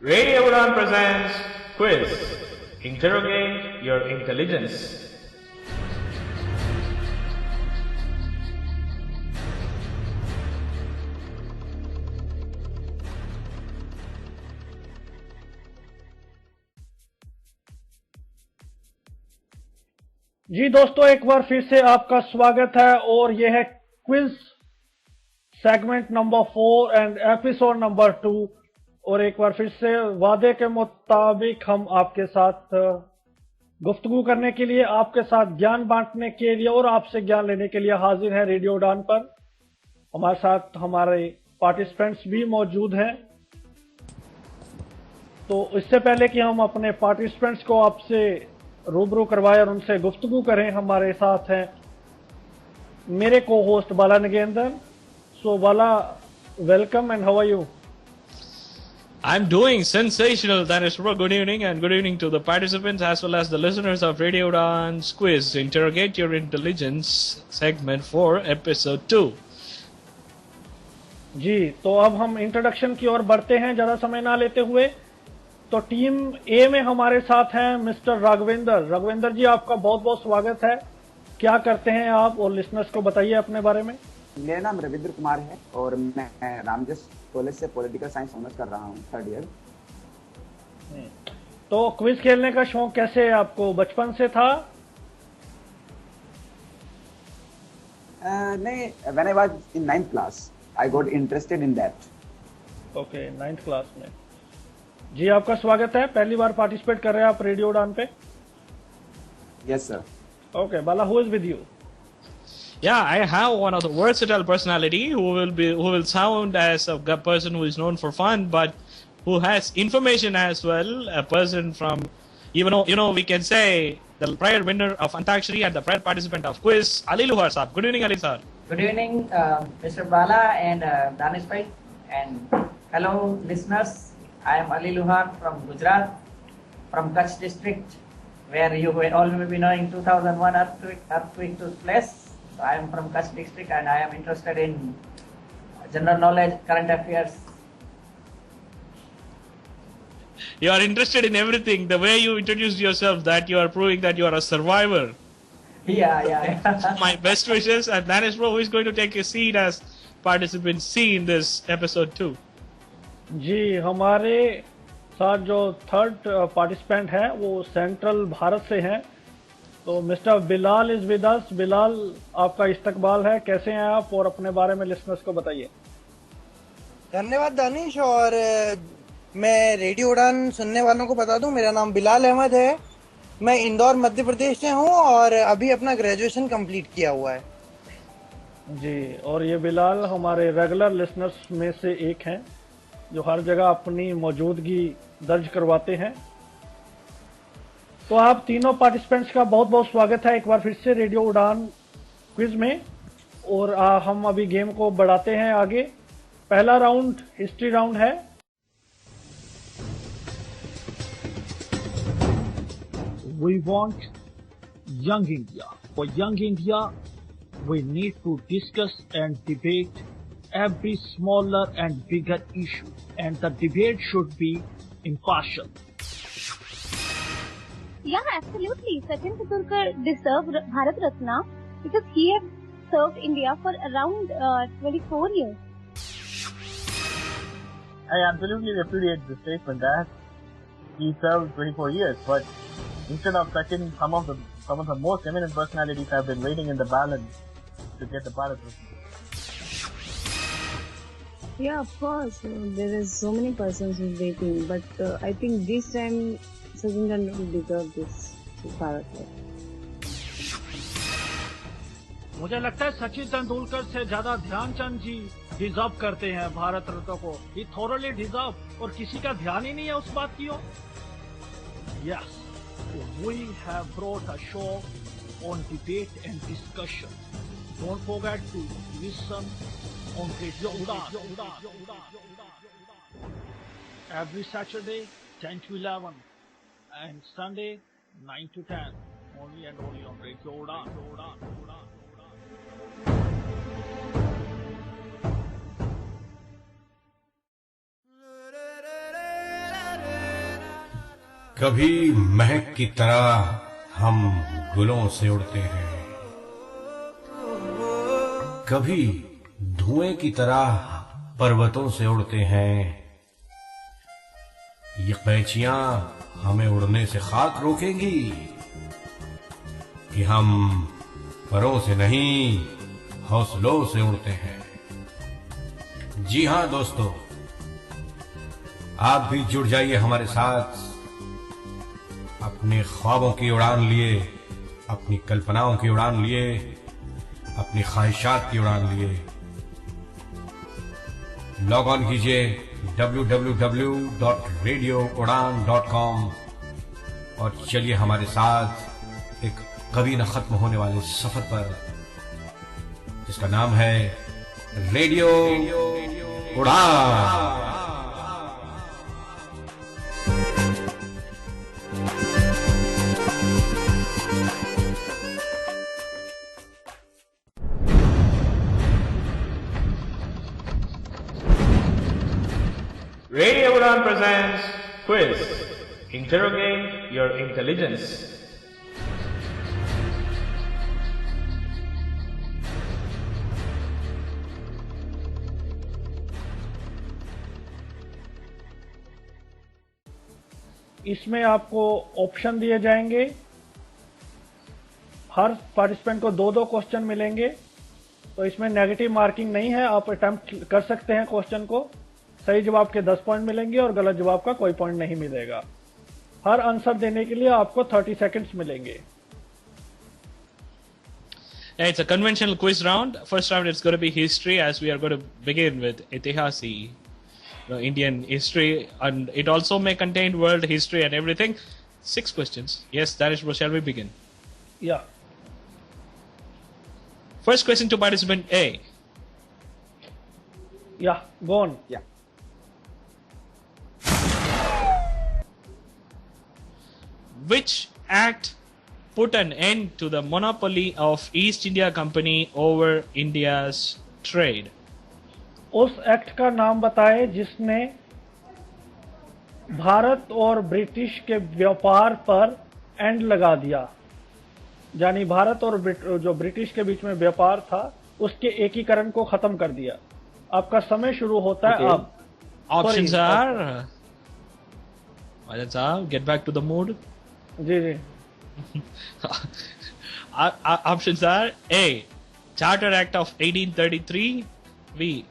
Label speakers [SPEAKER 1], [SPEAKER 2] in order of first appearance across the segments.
[SPEAKER 1] Radio Udan presents Quiz. Interrogate your intelligence.
[SPEAKER 2] जी दोस्तों, एक बार फिर से आपका स्वागत है और यह है quiz segment number 4 and episode number 2। और एक बार फिर से वादे के मुताबिक हम आपके साथ गुफ्तगू करने के लिए, आपके साथ ज्ञान बांटने के लिए और आपसे ज्ञान लेने के लिए हाजिर है रेडियो उड़ान पर। हमारे साथ हमारे पार्टिसिपेंट्स भी मौजूद हैं। तो इससे पहले कि हम अपने पार्टिसिपेंट्स को आपसे रूबरू करवाए और उनसे गुफ्तगू करें, हमारे साथ हैं मेरे को host Bala Nagendra. So Bala, welcome and how are you?
[SPEAKER 1] I'm doing sensational. That is, good evening and good evening to the participants as well as the listeners of Radio Udan's Quiz. Interrogate your intelligence segment 4 episode 2.
[SPEAKER 2] जी, तो अब हम introduction की ओर बढ़ते हैं ज़्यादा समय ना लेते हुए। तो टीम ए में हमारे साथ हैं मिस्टर राघवेंद्र। राघवेंद्र जी, आपका बहुत बहुत स्वागत है। क्या करते हैं आप और लिसनर्स को बताइए अपने बारे में।
[SPEAKER 3] मेरा नाम रविंद्र कुमार है और मैं रामजस कॉलेज से पॉलिटिकल साइंस ऑनर्स कर रहा हूँ, 3rd ईयर।
[SPEAKER 2] तो क्विज खेलने का शौक कैसे आपको बचपन से था?
[SPEAKER 3] नहीं, when I was in 9th class I got interested in that.
[SPEAKER 2] Okay, 9th class में। जी, आपका स्वागत है। पहली बार पार्टिसिपेट कर रहे हैं आप रेडियो उड़ान पे?
[SPEAKER 3] Yes sir.
[SPEAKER 2] Okay, Bala, who is with you?
[SPEAKER 1] Yeah, I have one of the versatile personality who will sound as a person who is known for fun, but who has information as well. A person from, we can say the prior winner of Antakshari and the prior participant of quiz, Ali Luhar Saab. Good evening, Ali sir.
[SPEAKER 4] Good evening, Mr. Bala and Danish bhai, and hello listeners. I am Ali Luhar from Gujarat, from Kutch district, where you will all be knowing 2001 earthquake took place. So I am from Kutch district and I am interested in general knowledge, current affairs.
[SPEAKER 1] You are interested in everything. The way you introduced yourself, that you are proving that you are a survivor.
[SPEAKER 4] Yeah.
[SPEAKER 1] My best wishes, and Danish bro, who is going to take a seat as participant C in this episode 2.
[SPEAKER 2] जी, हमारे साथ जो 3rd participant है वो central Bharat से हैं। तो mister Bilal is with us. Bilal, आपका इस्तकबाल है। कैसे हैं आप और अपने बारे में लिसनर्स को बताइए।
[SPEAKER 5] धन्यवाद दानिश। और मैं रेडियो उड़ान सुनने वालों को बता दूं, मेरा नाम बिलाल अहमद है। मैं इंदौर मध्य प्रदेश से हूं और अभी अपना ग्रेजुएशन कंप्लीट किया हुआ है।
[SPEAKER 2] जी, और ये बिलाल हमारे रेगुलर लिसनर्स में से एक हैं जो हर जगह अपनी मौजूदगी दर्ज करवाते हैं। तो आप तीनों पार्टिसिपेंट्स का बहुत बहुत स्वागत है एक बार फिर से रेडियो उड़ान क्विज में। और हम अभी गेम को बढ़ाते हैं आगे। पहला राउंड हिस्ट्री राउंड है। We want young India. For young India, we need to discuss and debate every smaller and bigger issue, and the debate should be impartial.
[SPEAKER 6] Yeah, absolutely. Sachin Tendulkar deserved Bharat Ratna because he has served India for around 24 years.
[SPEAKER 7] I absolutely repudiate the statement that he served 24 years, but instead of Sachin, some of the most eminent personalities have been waiting in the balance to get the Bharat Ratna.
[SPEAKER 8] Yeah, of course. There is so many persons who are waiting, but I think this time Sachin Tendulkar deserve this Bharat Ratna.
[SPEAKER 2] मुझे लगता है सचिन तेंदुलकर से ज्यादा ध्यानचंद जी deserve करते हैं भारत रत्न को। ही थोरली deserve, और किसी का ध्यान ही नहीं है उस बात की। Yes, we have brought a show on debate and discussion. Don't forget to listen on radio Udan every Saturday 10 to 11 and Sunday 9 to 10, only and only on Radio Udan.
[SPEAKER 9] कभी महक की तरह हम गुलों से उड़ते हैं, कभी धुएं की तरह पर्वतों से उड़ते हैं। ये कैचियां हमें उड़ने से खाक रोकेंगी कि हम परों से नहीं हौसलों से उड़ते हैं। जी हां दोस्तों, आप भी जुड़ जाइए हमारे साथ, अपने ख्वाबों की उड़ान लिए, अपनी कल्पनाओं की उड़ान लिए, अपनी ख्वाहिशात की उड़ान लिए। लॉग ऑन कीजिए www.radioudan.com और चलिए हमारे साथ एक कभी न खत्म होने वाले सफर पर, जिसका नाम है रेडियो उड़ान।
[SPEAKER 1] Radio Udan presents Quiz. Interrogate your intelligence.
[SPEAKER 2] इसमें आपको ऑप्शन दिए जाएंगे। हर पार्टिसिपेंट को 2-2 क्वेश्चन मिलेंगे, तो इसमें नेगेटिव मार्किंग नहीं है। आप अटेम्प्ट कर सकते हैं क्वेश्चन को। सही जवाब के 10 पॉइंट मिलेंगे और गलत जवाब का कोई पॉइंट नहीं मिलेगा। हर आंसर देने के लिए आपको 30 सेकंड्स मिलेंगे।
[SPEAKER 1] Yeah, it's a conventional quiz round. First round, it's going to be history, as we are going to begin with Itihasi, Indian history, and it also may contain world history and everything. 6 questions. Yes, that is. Shall we begin?
[SPEAKER 2] Yeah.
[SPEAKER 1] First question to participant A.
[SPEAKER 2] Yeah, go on.
[SPEAKER 3] Yeah.
[SPEAKER 1] Which act put an end to the monopoly of East India Company over India's trade?
[SPEAKER 2] उस act का नाम बताएं जिसने भारत और British के व्यापार पर and लगा दिया, यानी भारत और जो ब्रिटिश के बीच में व्यापार था उसके एकीकरण को खत्म कर दिया। आपका समय शुरू होता है अब।
[SPEAKER 1] Options are, get back to the mood.
[SPEAKER 2] Ji ji.
[SPEAKER 1] Options are A, Charter Act of 1833, B,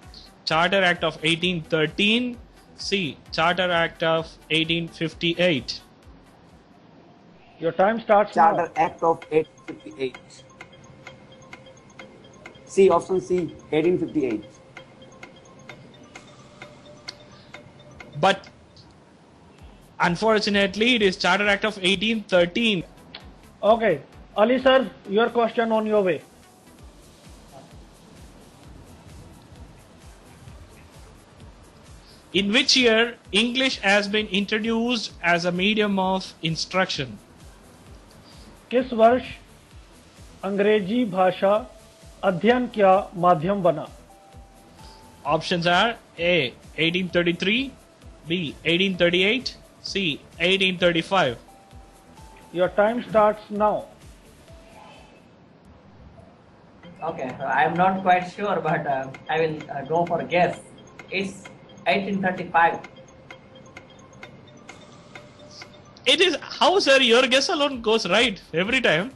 [SPEAKER 1] Charter Act of 1813, C, Charter Act of 1858.
[SPEAKER 2] Your time starts
[SPEAKER 3] Charter
[SPEAKER 2] now.
[SPEAKER 3] Act of 1858. C, option C, 1858.
[SPEAKER 1] But unfortunately, it is Charter Act of 1813.
[SPEAKER 2] Okay, Ali sir, your question on your way.
[SPEAKER 1] In which year English has been introduced as a medium of instruction?
[SPEAKER 2] किस वर्ष अंग्रेजी भाषा अध्ययन का माध्यम बना?
[SPEAKER 1] Options are A, 1833, B, 1838, C, 1835.
[SPEAKER 2] Your time starts now.
[SPEAKER 4] Okay, so I am not quite sure, but I will go for a guess. It's 1835.
[SPEAKER 1] It is, how sir, your guess alone goes right every time.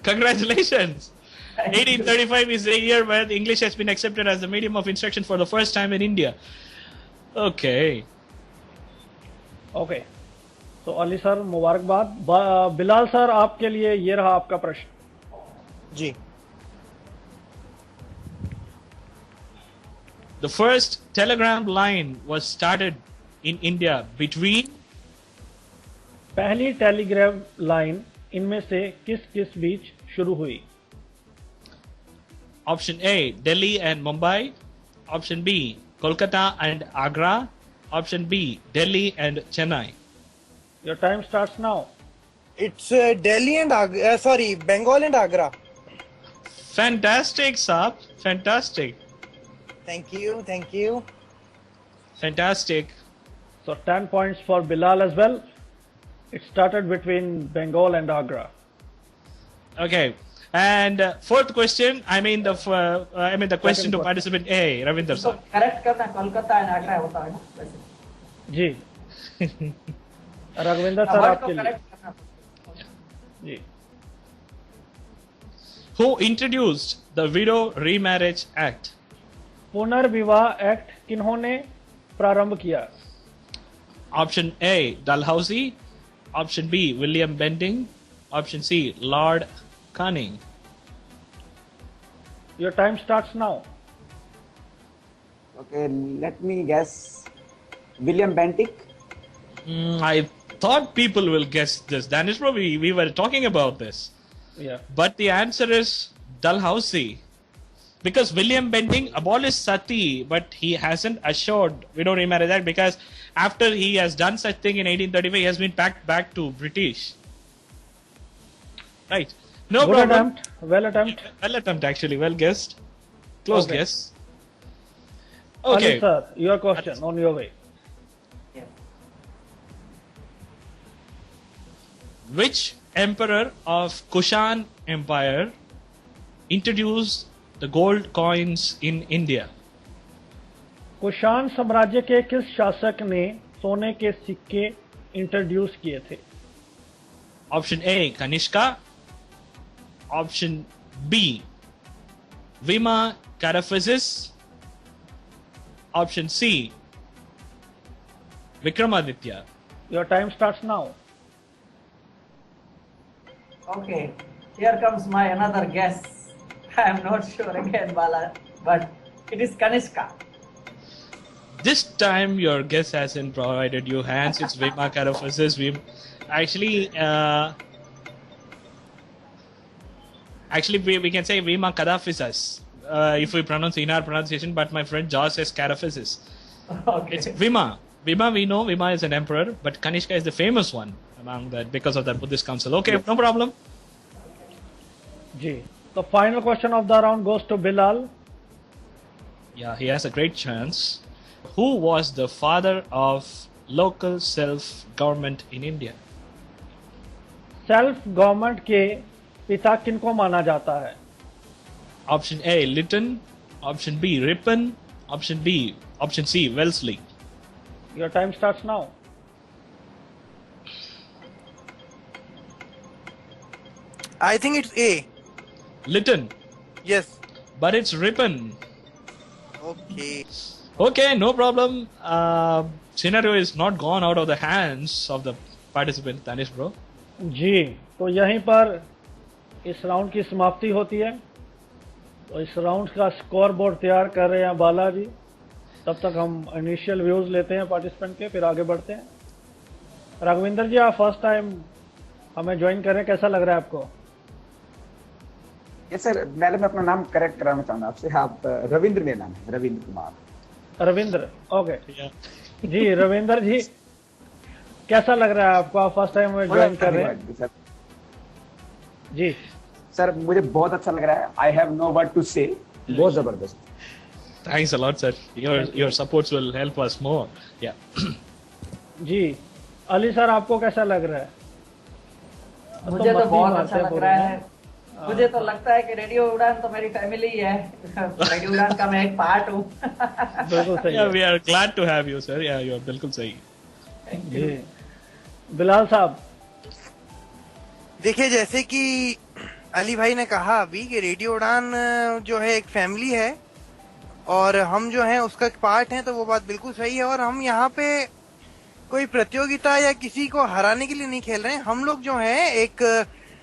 [SPEAKER 1] Congratulations. 1835 is the year when English has been accepted as the medium of instruction for the first time in India. Okay.
[SPEAKER 2] Okay. तो Ali sir मुबारकबाद। Bilal sir आपके लिए ये रहा आपका प्रश्न।
[SPEAKER 5] जी।
[SPEAKER 1] The first telegram line was started in India between?
[SPEAKER 2] पहली telegraph line इनमें से किस किस बीच शुरू हुई?
[SPEAKER 1] Option A, Delhi and Mumbai. Option B, Kolkata and Agra. Option B, Delhi and Chennai.
[SPEAKER 2] Your time starts now.
[SPEAKER 5] It's Delhi and Agra, Bengal and Agra.
[SPEAKER 1] Fantastic, Saab. Fantastic.
[SPEAKER 5] Thank you, thank you.
[SPEAKER 1] Fantastic.
[SPEAKER 2] So 10 points for Bilal as well. It started between Bengal and Agra.
[SPEAKER 1] Okay. And fourth question, the question to participant A, Ravinder sir.
[SPEAKER 4] Correct करना Kolkata and Agra होता है ना वैसे
[SPEAKER 2] जी Raghuvinder sir
[SPEAKER 4] Word
[SPEAKER 2] आपके
[SPEAKER 4] को
[SPEAKER 2] लिए
[SPEAKER 4] correct करना
[SPEAKER 2] जी
[SPEAKER 1] Who introduced the Widow Remarriage Act?
[SPEAKER 2] पुनर्विवाह एक्ट किन्होंने प्रारंभ किया?
[SPEAKER 1] Option A, Dalhousie. Option B, William Benting. Option C, Lord Canning.
[SPEAKER 2] Your time starts now.
[SPEAKER 3] Okay, let me guess. William Bentinck.
[SPEAKER 1] I thought people will guess this. Danish bro, we were talking about this.
[SPEAKER 2] Yeah.
[SPEAKER 1] But the answer is Dalhousie. Because William Benting abolished sati, but he hasn't assured widow remarriage act because after he has done such thing in 1835, he has been packed back to British. Right. No
[SPEAKER 2] Good
[SPEAKER 1] problem.
[SPEAKER 2] attempt. Well attempt.
[SPEAKER 1] Well attempt actually. Well guessed. Close
[SPEAKER 2] Okay.
[SPEAKER 1] guess.
[SPEAKER 2] Ali
[SPEAKER 1] Okay.
[SPEAKER 2] sir, your question on your way.
[SPEAKER 1] Which emperor of Kushan Empire introduced the gold coins in India?
[SPEAKER 2] Kushan साम्राज्य के किस शासक ने सोने के सिक्के introduce किए थे?
[SPEAKER 1] Option A, Kanishka. Option B, Vima Cadaphysis. Option C, Vikramaditya.
[SPEAKER 2] Your time starts now.
[SPEAKER 4] Okay, here comes my another guess. I am not sure again, Bala, but it is Kanishka.
[SPEAKER 1] This time your guess hasn't provided you hands. It's Vima Cadaphysis. We can say Vima Cadaphysis if we pronounce in our pronunciation, but my friend Josh says Cadaphysis.
[SPEAKER 4] Okay.
[SPEAKER 1] It's Vima. Vima, we know Vima is an emperor, but Kanishka is the famous one among that because of that Buddhist council. Okay, no problem.
[SPEAKER 2] जी. The final question of the round goes to Bilal.
[SPEAKER 1] Yeah, he has a great chance. Who was the father of local self-government in India?
[SPEAKER 2] Self government के पिता किनको माना जाता है?
[SPEAKER 1] Option A, Lytton. Option B, Ripon. Option C, Wellesley.
[SPEAKER 2] Your time starts now.
[SPEAKER 5] I think it's A.
[SPEAKER 1] Lytton.
[SPEAKER 5] Yes.
[SPEAKER 1] But it's Ripon.
[SPEAKER 5] Okay.
[SPEAKER 1] Okay, no problem. Scenario is not gone out of the hands of the participant, Danish bro.
[SPEAKER 2] जी, तो यहीं पर इस round की समाप्ति होती है. तो इस राउंड का स्कोर बोर्ड तैयार कर रहे हैं बालाजी. तब तक हम इनिशियल व्यूज लेते हैं पार्टिसिपेंट के, फिर आगे बढ़ते हैं. राघविंदर जी, आप फर्स्ट टाइम हमें ज्वाइन कर रहे हैं, कैसा लग रहा है आपको?
[SPEAKER 3] यस सर, पहले मैं अपना नाम करेक्ट कराना चाहूंगा आपसे. आप रविंद्र मेरा नाम है, रविंद्र कुमार.
[SPEAKER 2] रविंद्र, ओके. जी रविंदर जी, कैसा लग रहा है आपको? आप फर्स्ट टाइम हमें ज्वाइन कर रहे हैं.
[SPEAKER 3] सर
[SPEAKER 2] जी
[SPEAKER 3] सर, मुझे बहुत अच्छा लग रहा है. I have no word to say. बहुत जबरदस्त.
[SPEAKER 1] Thanks a lot, sir. Your supports will help us more. Yeah.
[SPEAKER 2] Ji, Ali sir आपको कैसा लग रहा है?
[SPEAKER 4] मुझे तो
[SPEAKER 2] मस्ती
[SPEAKER 4] बहुत
[SPEAKER 2] मारते
[SPEAKER 4] अच्छा
[SPEAKER 2] हैं
[SPEAKER 4] लग
[SPEAKER 2] पूरे
[SPEAKER 4] रहा
[SPEAKER 2] में.
[SPEAKER 4] है. मुझे तो लगता है कि रेडियो उड़ान तो मेरी फैमिली ही है. रेडियो उड़ान का मैं एक पार्ट हूँ.
[SPEAKER 2] बिल्कुल सही
[SPEAKER 1] Yeah,
[SPEAKER 2] है.
[SPEAKER 1] we are glad to have you, sir. Yeah, you are बिल्कुल सही.
[SPEAKER 2] जी, बिलाल साहब.
[SPEAKER 5] देखिए, जैसे कि अली भाई ने कहा अभी कि रेडियो उड़ान जो है एक फैमिली है और हम जो हैं उसका एक पार्ट हैं, तो वो बात बिल्कुल सही है. और हम यहाँ पे कोई प्रतियोगिता या किसी को हराने के लिए नहीं खेल रहे हैं. हम लोग जो हैं एक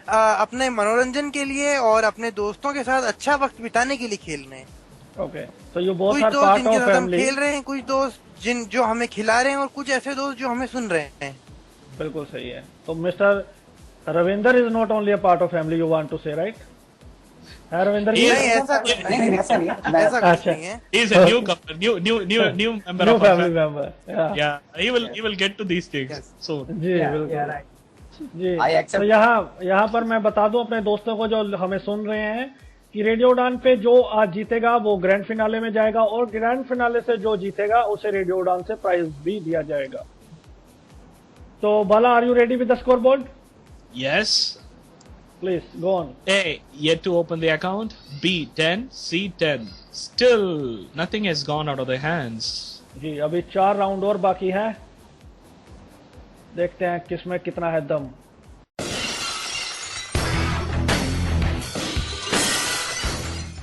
[SPEAKER 5] अपने मनोरंजन के लिए और अपने दोस्तों के साथ अच्छा वक्त बिताने के लिए खेल रहे हैं.
[SPEAKER 2] ओके, तो यू बोथ
[SPEAKER 5] कुछ
[SPEAKER 2] आर
[SPEAKER 5] दोस्त
[SPEAKER 2] पार्ट
[SPEAKER 5] जिनके
[SPEAKER 2] ऑफ
[SPEAKER 5] साथ हम
[SPEAKER 2] फैमिली.
[SPEAKER 5] खेल रहे हैं, कुछ दोस्त जो हमें खिला रहे हैं और कुछ ऐसे दोस्त जो हमें सुन रहे हैं.
[SPEAKER 2] बिल्कुल सही है. तो mister Ravinder is not only a part of family, you want to say, right? है रविंदर जी?
[SPEAKER 5] नहीं, ऐसा
[SPEAKER 3] नहीं, ऐसा नहीं है.
[SPEAKER 5] ऐसा कुछ
[SPEAKER 2] अच्छा.
[SPEAKER 5] नहीं है.
[SPEAKER 1] He is a newcomer, new member
[SPEAKER 2] new
[SPEAKER 1] of our
[SPEAKER 2] family
[SPEAKER 1] family.
[SPEAKER 2] Member.
[SPEAKER 1] Yeah, he will get to these things soon.
[SPEAKER 2] जी बिल्कुल. जी,
[SPEAKER 3] I accept.
[SPEAKER 2] तो यहाँ पर मैं बता दूं अपने दोस्तों को जो हमें सुन रहे हैं कि रेडियो उड़ान पे जो आज जीतेगा वो ग्रैंड फिनाले में जाएगा और ग्रैंड फिनाले से जो जीतेगा उसे रेडियो उड़ान से प्राइज भी दिया जाएगा। तो Bala, are you ready with the scoreboard?
[SPEAKER 1] Yes.
[SPEAKER 2] Please go on.
[SPEAKER 1] A, yet to open the account. B, 10. C, 10. Still, nothing has gone out of their hands.
[SPEAKER 2] जी, अभी 4 राउंड और बाकी है। देखते हैं किसमें कितना है दम।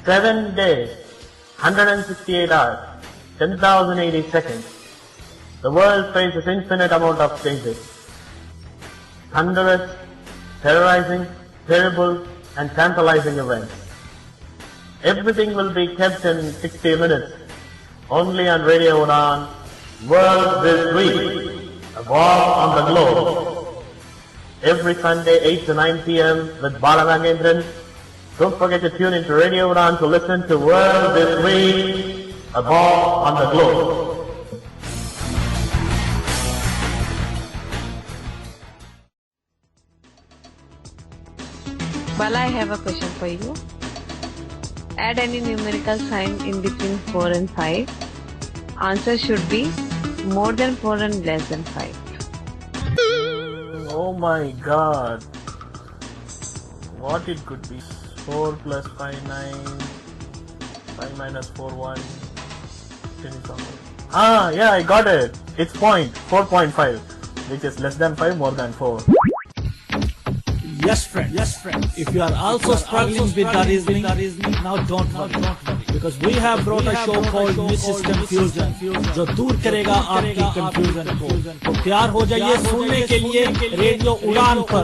[SPEAKER 7] 7 days, 168 hours, 10,080 seconds. The world faces infinite amount of changes. Thunderous, terrorizing, terrible, and tantalizing events. Everything will be kept in 60 minutes, only on Radio Udan, World This Week, a walk on the globe. Every Sunday, 8 to 9 p.m. with Bala Nagendran. Don't forget to tune into Radio Udan to listen to World This Week, a walk on the globe.
[SPEAKER 8] Bala, I have a question for you. Add any numerical sign in between 4 and 5. Answer should be more than 4 and less than 5.
[SPEAKER 7] Oh my god. What it could be? 4 plus 5, 9. 5 minus 4, 1. Ah, yeah, I got it. It's 4.5, which is less than 5, more than 4.
[SPEAKER 10] Yes, friend. If you are also struggling with the reasoning, now don't worry. Because we have brought a show called Mrs. Confusion, जो दूर करेगा आपकी confusion को। तो तैयार हो जाइए सुनने के लिए रेडियो उड़ान पर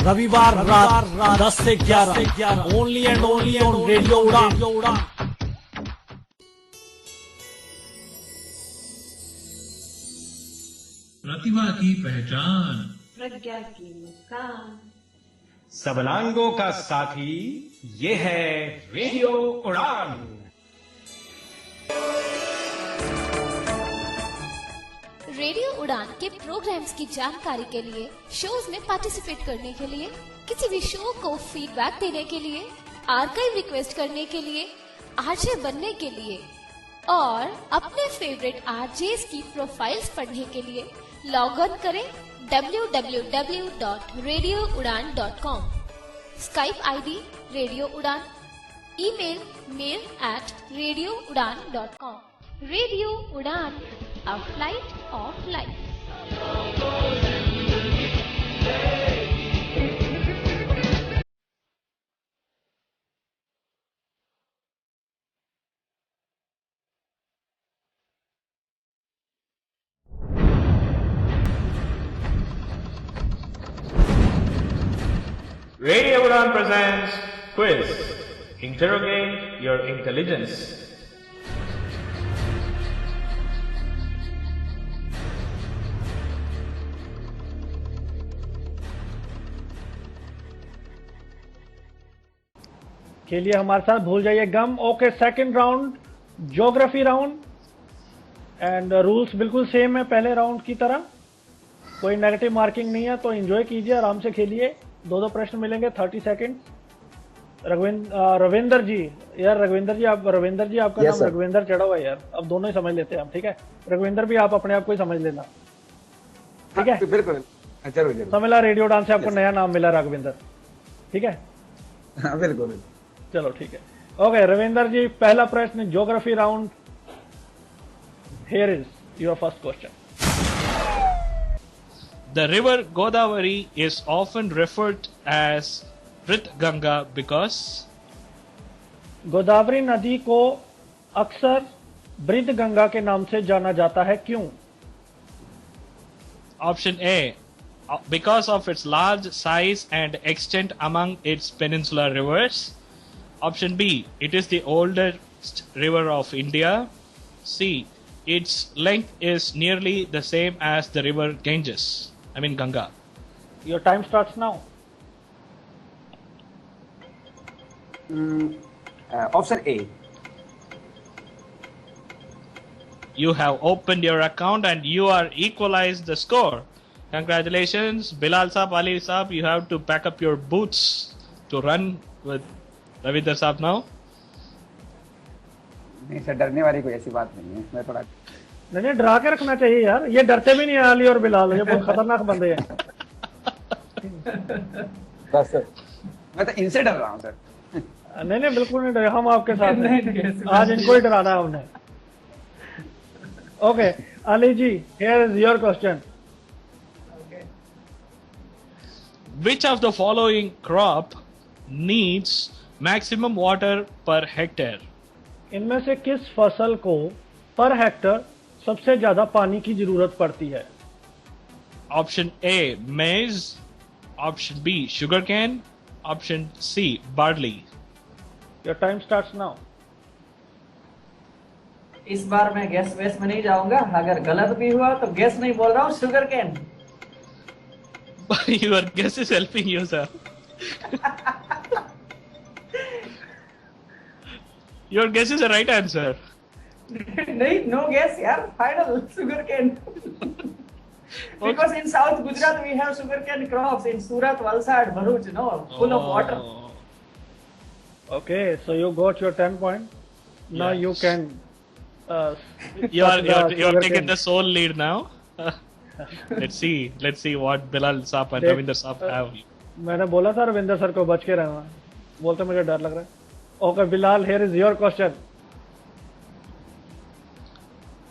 [SPEAKER 10] रविवार रात 10 से 11 only and only on radio उड़ान।
[SPEAKER 11] प्रतिभा की पहचान,
[SPEAKER 8] प्रज्ञा की मुस्कान,
[SPEAKER 9] सबलांगों का साथी, ये है रेडियो उड़ान।
[SPEAKER 12] रेडियो उड़ान के प्रोग्राम्स की जानकारी के लिए, शोज में पार्टिसिपेट करने के लिए, किसी भी शो को फीडबैक देने के लिए, आर्काइव रिक्वेस्ट करने के लिए, आरजे बनने के लिए और अपने फेवरेट आरजेस की प्रोफाइल्स पढ़ने के लिए लॉग ऑन करें www.radioudan.com, Skype ID Radio Udan, email mail@radioudan.com. Radio Udan, a flight of life.
[SPEAKER 1] Radio Udan presents Quiz. Interrogate your intelligence.
[SPEAKER 2] के लिए हमारे साथ भूल जाइए गम। Okay, second round geography round and rules बिल्कुल सेम है पहले राउंड की तरह। कोई नेगेटिव मार्किंग नहीं है, तो एंजॉय कीजिए, आराम से खेलिए। 2 प्रश्न मिलेंगे, 30 सेकंड। रविंदर जी, यार रघुविंदर जी, आपका नाम रघुविंदर चढ़ा हुआ है यार, अब दोनों ही समझ लेते हैं हम, ठीक है? रघुविंदर भी आप अपने आप को ही समझ लेना, ठीक है?
[SPEAKER 3] बिल्कुल
[SPEAKER 2] समझ ला, रेडियो डांस से आपको नया नाम मिला रघुविंदर, ठीक है?
[SPEAKER 3] बिल्कुल।
[SPEAKER 2] चलो ठीक है। ओके रविंदर जी, पहला प्रश्न geography round. Here is your first question.
[SPEAKER 1] The river Godavari is often referred as Ganga because
[SPEAKER 2] Godavari नदी को अक्सर बृहद गंगा के नाम से जाना जाता है, क्यों?
[SPEAKER 1] Option A, because of its large size and extent among its peninsular rivers. Option B, it is the oldest river of India. C, its length is nearly the same as the river Ganga.
[SPEAKER 2] Your time starts now.
[SPEAKER 3] Option A.
[SPEAKER 1] You have opened your account and you are equalized the score. Congratulations, Bilal Saab, Ali Saab. You have to pack up your boots to run with Ravinder Saab now.
[SPEAKER 3] नहीं sir, डरने वाली कोई ऐसी बात नहीं है, मैं थोड़ा
[SPEAKER 2] नहीं डरा के रखना चाहिए यार, ये डरते भी नहीं है अली और बिलाल, ये बहुत खतरनाक बंदे हैं।
[SPEAKER 3] बस सर, मैं तो इनसे डर रहा हूँ सर।
[SPEAKER 2] नहीं बिल्कुल नहीं डरे, हम आपके साथ हैं। आज इनको ही डराना है हमने। Okay Ali ji, here is your question.
[SPEAKER 1] Which of the following crop needs maximum water per hectare?
[SPEAKER 2] इनमें से किस फसल को पर हेक्टर सबसे ज्यादा पानी की जरूरत पड़ती है?
[SPEAKER 1] Option A, maize. Option B, sugarcane. Option C, barley.
[SPEAKER 2] Your time starts now.
[SPEAKER 4] इस बार मैं गैस वेस में नहीं जाऊंगा, अगर गलत भी हुआ तो गैस नहीं बोल रहा हूँ, sugar cane.
[SPEAKER 1] Your guess is helping you, sir. Your guess is the right answer.
[SPEAKER 4] नहीं, no guess यार, final sugar cane. Because in South Gujarat we have sugar cane crops in Surat, Valsad, Bharuch, no, full of water.
[SPEAKER 2] Okay, so you got your 10 points. Now you can.
[SPEAKER 1] You're taking the sole lead now. Let's see what Bilal Saab and Ravinder Saab have.
[SPEAKER 2] मैंने बोला था Ravinder sir को बच के रहना, बोलते मुझे डर लग रहा है। Okay, Bilal, here is your question.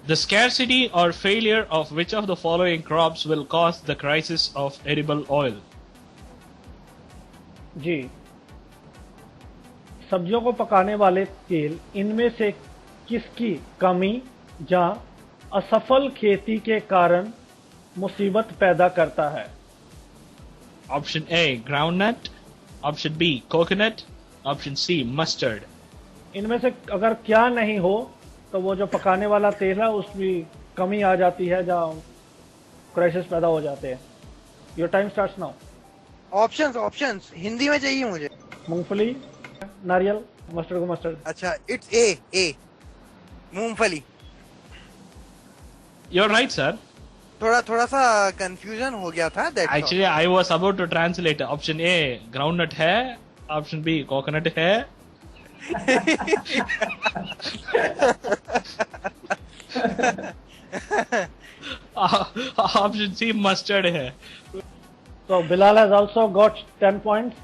[SPEAKER 1] The scarcity or failure of which of the following crops will cause the crisis of edible oil?
[SPEAKER 2] जी, सब्जियों को पकाने वाले तेल इनमें से किसकी कमी या असफल खेती के कारण मुसीबत पैदा करता है?
[SPEAKER 1] Option A, groundnut. Option B, coconut. Option C, mustard.
[SPEAKER 2] इनमें से अगर क्या नहीं हो तो वो जो पकाने वाला तेल है उसमें कमी आ जाती है, जहाँ क्राइसिस पैदा हो जाते हैं। Your time starts now.
[SPEAKER 5] Options Hindi में चाहिए मुझे।
[SPEAKER 2] मूंगफली, नारियल, मस्टर्ड को मस्टर्ड।
[SPEAKER 5] अच्छा, इट्स ए मूंगफली।
[SPEAKER 1] You're right, sir.
[SPEAKER 5] थोड़ा सा कंफ्यूजन हो गया था।
[SPEAKER 1] Actually, I was about to translate. Option A, groundnut है. Option B, coconut है. Option C, mustard है.
[SPEAKER 2] So Bilal has also got 10 points,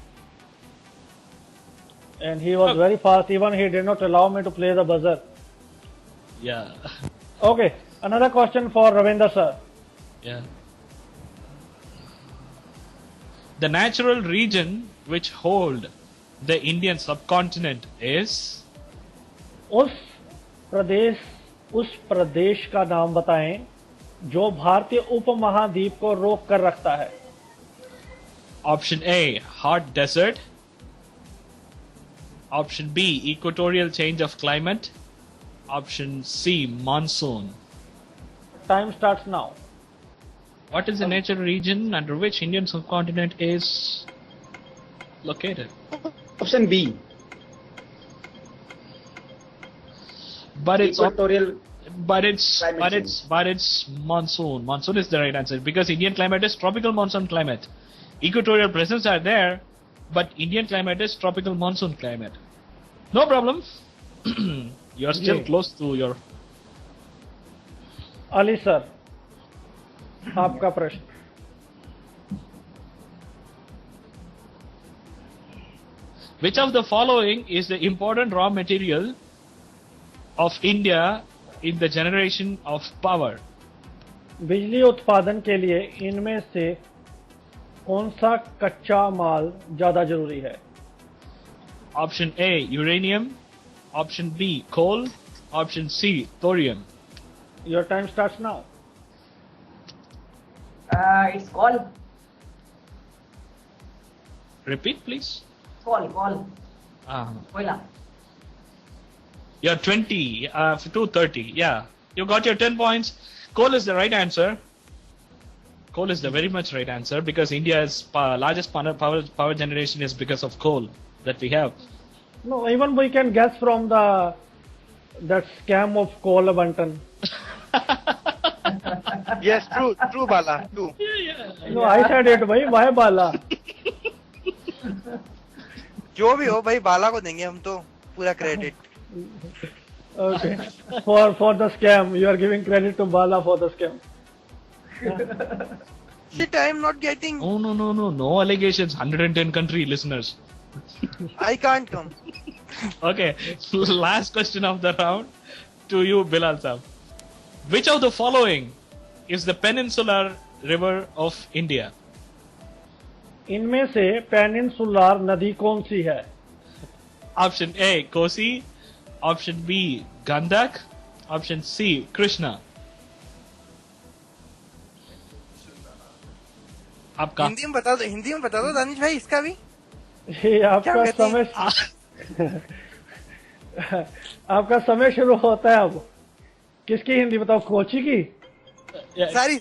[SPEAKER 2] and he was very fast. Even he did not allow me to play the buzzer.
[SPEAKER 1] Yeah.
[SPEAKER 2] Okay, another question for Ravinder sir.
[SPEAKER 1] Yeah. The natural region which hold the Indian subcontinent is?
[SPEAKER 2] उस प्रदेश का नाम बताएं जो भारतीय उपमहाद्वीप को रोक कर रखता है।
[SPEAKER 1] Option A, hot desert. Option B, equatorial change of climate. Option C, monsoon.
[SPEAKER 2] Time starts now.
[SPEAKER 1] What is the natural region under which Indian subcontinent is located?
[SPEAKER 3] Option B.
[SPEAKER 1] But it's
[SPEAKER 3] equatorial.
[SPEAKER 1] But it's monsoon. Monsoon is the right answer because Indian climate is tropical monsoon climate. Equatorial presence are there, but Indian climate is tropical monsoon climate. No problem. You are still close to your.
[SPEAKER 2] Ali sir, आपका प्रश्न।
[SPEAKER 1] Which of the following is the important raw material of India in the generation of power?
[SPEAKER 2] बिजली उत्पादन के लिए इनमें से कौन सा कच्चा माल ज्यादा जरूरी है?
[SPEAKER 1] Option A, uranium. Option B, coal. Option C, thorium.
[SPEAKER 2] Your time starts now.
[SPEAKER 4] It's coal.
[SPEAKER 1] Repeat, please.
[SPEAKER 4] Coal. Koila.
[SPEAKER 1] You're 20 to 30. Yeah, you got your 10 points. Coal is the right answer. Coal is the very much right answer because India's largest power generation is because of coal that we have.
[SPEAKER 2] No, even we can guess from that scam of coal abundance.
[SPEAKER 5] Yes, true, Bala, true.
[SPEAKER 1] Yeah.
[SPEAKER 2] No, I said it, bhai. Why Bala?
[SPEAKER 5] जो भी हो भाई, बाला को देंगे हम तो पूरा credit.
[SPEAKER 2] Okay. For the scam, you are giving credit to Bala for the scam.
[SPEAKER 5] Shit, I am not getting.
[SPEAKER 1] No allegations. 110 country listeners.
[SPEAKER 5] I can't come.
[SPEAKER 1] Okay, last question of the round to you, Bilal Saab. Which of the following is the peninsular river of India?
[SPEAKER 2] इनमें से peninsular नदी कौन सी है?
[SPEAKER 1] Option A, Kosi. Option B, Gandak. Option C, Krishna. आपका
[SPEAKER 5] हिंदी में बता दो दानिश भाई इसका भी।
[SPEAKER 2] ये आपका समय आपका समय शुरू होता है अब। किसकी हिंदी बताओ? कोची की?
[SPEAKER 5] सारी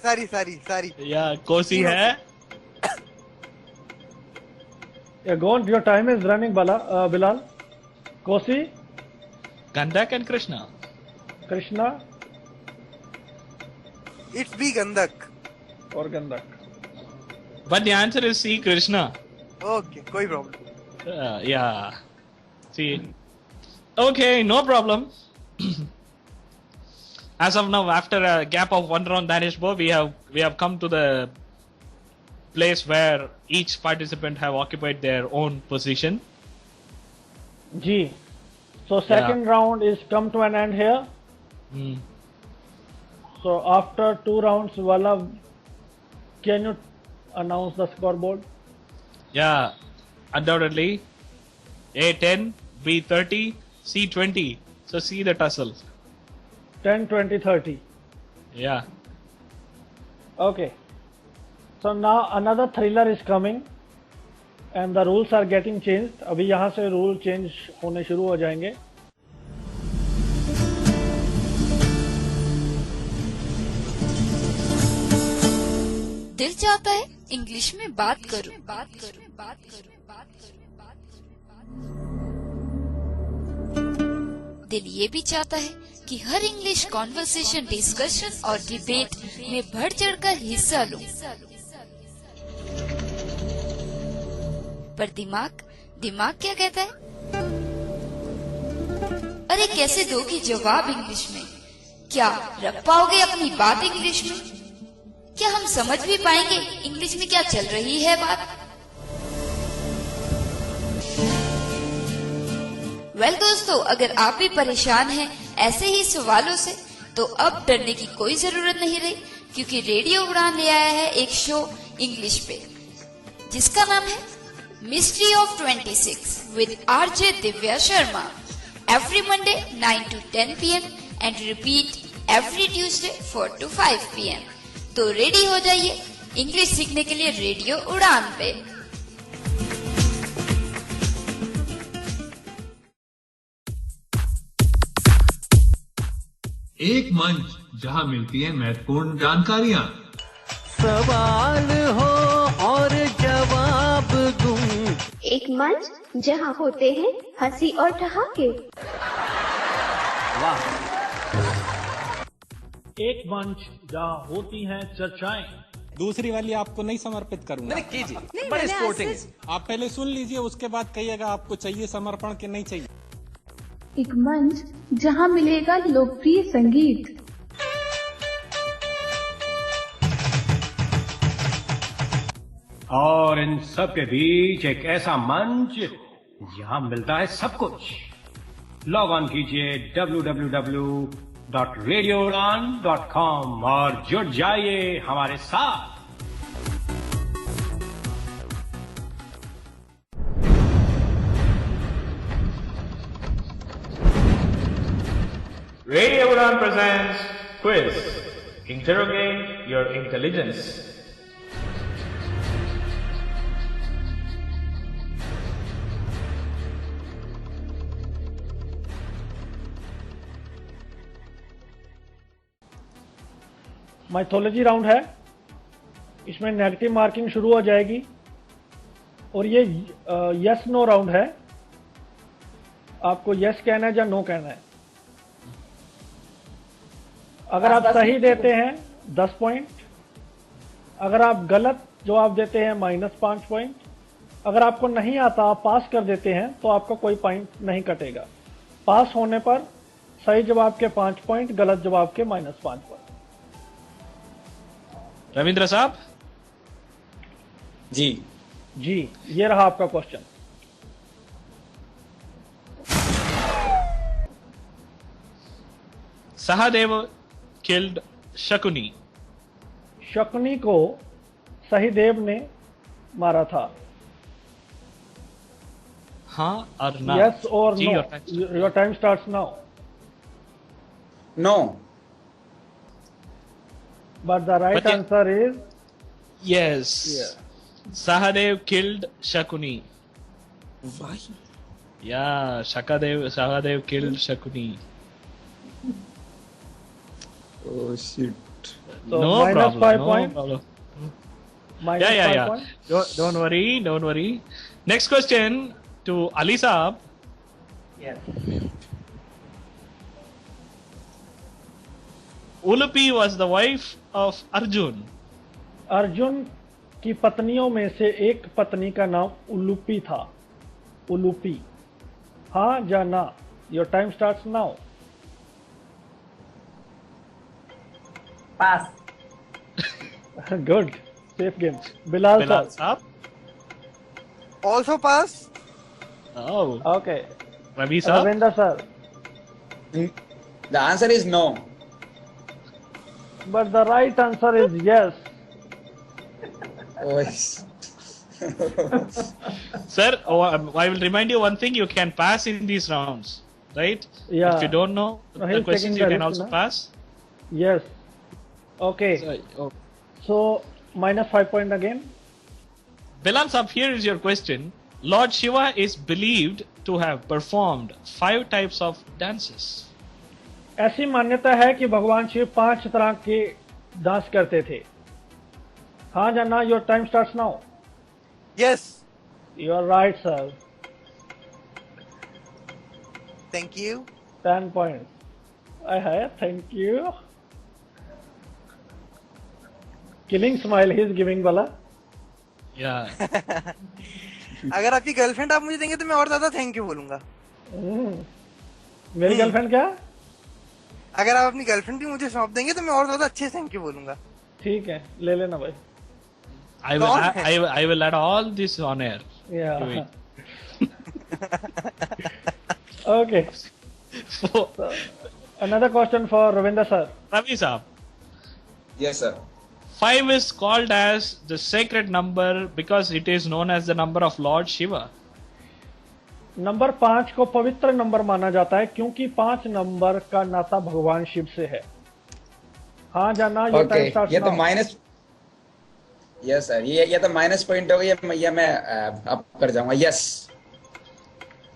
[SPEAKER 1] या कोसी है।
[SPEAKER 2] Yeah, go on. Your time is running, Bilal. Kosi,
[SPEAKER 1] Gandak and Krishna.
[SPEAKER 2] Krishna.
[SPEAKER 5] It's B, Gandak.
[SPEAKER 2] Or Gandak.
[SPEAKER 1] But the answer is C, Krishna.
[SPEAKER 5] Okay, कोई problem.
[SPEAKER 1] Yeah. See. Okay, no problem. As of now, after a gap of one round, Danish Bo, we have come to the place where each participant have occupied their own position.
[SPEAKER 2] G. So second round is come to an end here. So after 2 rounds, Wala, can you announce the scoreboard?
[SPEAKER 1] Yeah, undoubtedly. A 10, B 30, C 20. So see the tussle.
[SPEAKER 2] 10, 20, 30.
[SPEAKER 1] Yeah.
[SPEAKER 2] Okay. So now another thriller is coming and the rules are getting changed. अभी यहाँ से rule change होने शुरू हो जाएंगे।
[SPEAKER 12] दिल चाहता है इंग्लिश में बात करूं। दिल ये भी चाहता है कि हर इंग्लिश कॉन्वर्सेशन, डिस्कशन और डिबेट में बढ़ चढ़कर हिस्सा लूं। पर दिमाग क्या कहता है? अरे कैसे दोगी जवाब इंग्लिश में? क्या रख पाओगे अपनी बात इंग्लिश में? क्या हम समझ भी पाएंगे इंग्लिश में क्या चल रही है बात? वेल दोस्तों, अगर आप भी परेशान हैं ऐसे ही सवालों से, तो अब डरने की कोई जरूरत नहीं रही, क्योंकि रेडियो उड़ान ले आया है एक शो इंग्लिश पे, जिसका नाम है Mystery of 26 with RJ Divya Sharma. Every Monday 9 to 10 PM and repeat every Tuesday 4 to 5 PM. तो रेडी हो जाइए इंग्लिश सीखने के लिए रेडियो उड़ान पे।
[SPEAKER 11] एक मंच जहां मिलती है महत्वपूर्ण जानकारियां।
[SPEAKER 10] सवाल हो और जवाब दूं।
[SPEAKER 6] एक मंच जहां होते हैं हंसी और ठहाके।
[SPEAKER 10] वाह। एक मंच जहां होती हैं चर्चाएं।
[SPEAKER 13] दूसरी वाली आपको नहीं समर्पित करूंगा। नहीं कीजिए, बड़े स्पोर्टिंग। आप पहले सुन लीजिए, उसके बाद कहिएगा आपको चाहिए समर्पण कि नहीं चाहिए।
[SPEAKER 14] एक मंच जहां मिलेगा लोकप्रिय संगीत।
[SPEAKER 9] और इन सब के बीच एक ऐसा मंच जहां मिलता है सब कुछ। लॉग ऑन कीजिए www.radioudan.com और जुड़ जाइए हमारे साथ।
[SPEAKER 1] Radio Udan presents Quiz. Interrogate your intelligence.
[SPEAKER 2] Mythology round है, इसमें नेगेटिव मार्किंग शुरू हो जाएगी और ये यस नो राउंड है। आपको यस कहना है या नो कहना है। अगर आप सही देते हैं 10 पॉइंट, अगर आप गलत जवाब देते हैं -5 पॉइंट, अगर आपको नहीं आता आप पास कर देते हैं तो आपका कोई पॉइंट नहीं कटेगा। पास होने पर सही जवाब के 5 पॉइंट, गलत जवाब के -5 पॉइंट।
[SPEAKER 1] रविंद्र साहब
[SPEAKER 15] जी
[SPEAKER 2] जी, ये रहा आपका question.
[SPEAKER 1] Sahadev killed Shakuni.
[SPEAKER 2] Shakuni को सहीदेव ने मारा था।
[SPEAKER 1] हाँ और ना?
[SPEAKER 2] Yes or
[SPEAKER 1] ji,
[SPEAKER 2] no? Your time starts now.
[SPEAKER 15] No.
[SPEAKER 2] But the right
[SPEAKER 1] But
[SPEAKER 2] answer is
[SPEAKER 1] yes. Sahadev killed Shakuni.
[SPEAKER 15] Why?
[SPEAKER 1] Yeah, Sahadev killed Shakuni.
[SPEAKER 15] Oh shit.
[SPEAKER 2] So
[SPEAKER 1] no
[SPEAKER 2] minus
[SPEAKER 1] problem.
[SPEAKER 2] 5
[SPEAKER 1] No
[SPEAKER 2] points.
[SPEAKER 1] problem.
[SPEAKER 2] Minus
[SPEAKER 1] Yeah.
[SPEAKER 2] 5 points.
[SPEAKER 1] Don't worry. Next question to Ali Saab.
[SPEAKER 4] Yes.
[SPEAKER 1] Ulupi was the wife of Arjun.
[SPEAKER 2] Arjun की पत्नियों में से एक पत्नी का नाम उलूपी था। उलूपी, हाँ या ना? Your time starts now.
[SPEAKER 4] Pass.
[SPEAKER 2] Good, safe game. Bilal
[SPEAKER 1] साहब
[SPEAKER 5] Also pass.
[SPEAKER 1] Oh,
[SPEAKER 2] okay.
[SPEAKER 1] Ravi साहब
[SPEAKER 2] Ravindra sir.
[SPEAKER 15] The answer is no.
[SPEAKER 2] But the right answer is yes.
[SPEAKER 15] Oh.
[SPEAKER 1] Sir, I will remind you one thing: you can pass in these rounds, right?
[SPEAKER 2] Yeah.
[SPEAKER 1] If you don't know
[SPEAKER 2] No,
[SPEAKER 1] the
[SPEAKER 2] he's
[SPEAKER 1] questions,
[SPEAKER 2] taking
[SPEAKER 1] you
[SPEAKER 2] the
[SPEAKER 1] can
[SPEAKER 2] risk,
[SPEAKER 1] also
[SPEAKER 2] na?
[SPEAKER 1] pass.
[SPEAKER 2] Yes. Okay. So -5 point again.
[SPEAKER 1] Bilal Saab, here is your question. Lord Shiva is believed to have performed 5 types of dances.
[SPEAKER 2] ऐसी मान्यता है कि भगवान शिव 5 तरह के dance करते थे। हाँ या ना? Your time starts now.
[SPEAKER 5] Yes.
[SPEAKER 2] You are right sir.
[SPEAKER 5] Thank you.
[SPEAKER 2] 10 points। I have, thank you. Killing smile he is giving वाला।
[SPEAKER 1] Yeah.
[SPEAKER 5] अगर आपकी गर्लफ्रेंड आप मुझे देंगे तो मैं और ज्यादा थैंक यू बोलूंगा।
[SPEAKER 2] मेरी गर्लफ्रेंड क्या?
[SPEAKER 5] अगर आप अपनी गर्लफ्रेंड भी मुझे सौंप देंगे तो मैं और ज्यादा अच्छे थैंक यू बोलूंगा।
[SPEAKER 2] ठीक है, ले लेना भाई।
[SPEAKER 1] I will add all this on air.
[SPEAKER 2] Yeah.
[SPEAKER 1] to it.
[SPEAKER 2] Okay. So, another question for Ravinder sir.
[SPEAKER 1] Ravi Saab.
[SPEAKER 15] Yes, sir.
[SPEAKER 1] 5 is called as the sacred number because it is known as the number of Lord Shiva.
[SPEAKER 2] Number 5 को पवित्र number माना जाता है क्योंकि 5 number का नाता भगवान शिव से है। हाँ जाना? ये टाइम स्टार्ट।
[SPEAKER 15] ये तो माइनस। यस सर, ये तो माइनस पॉइंट हो गया। ये मैं अप कर जाऊंगा। Yes,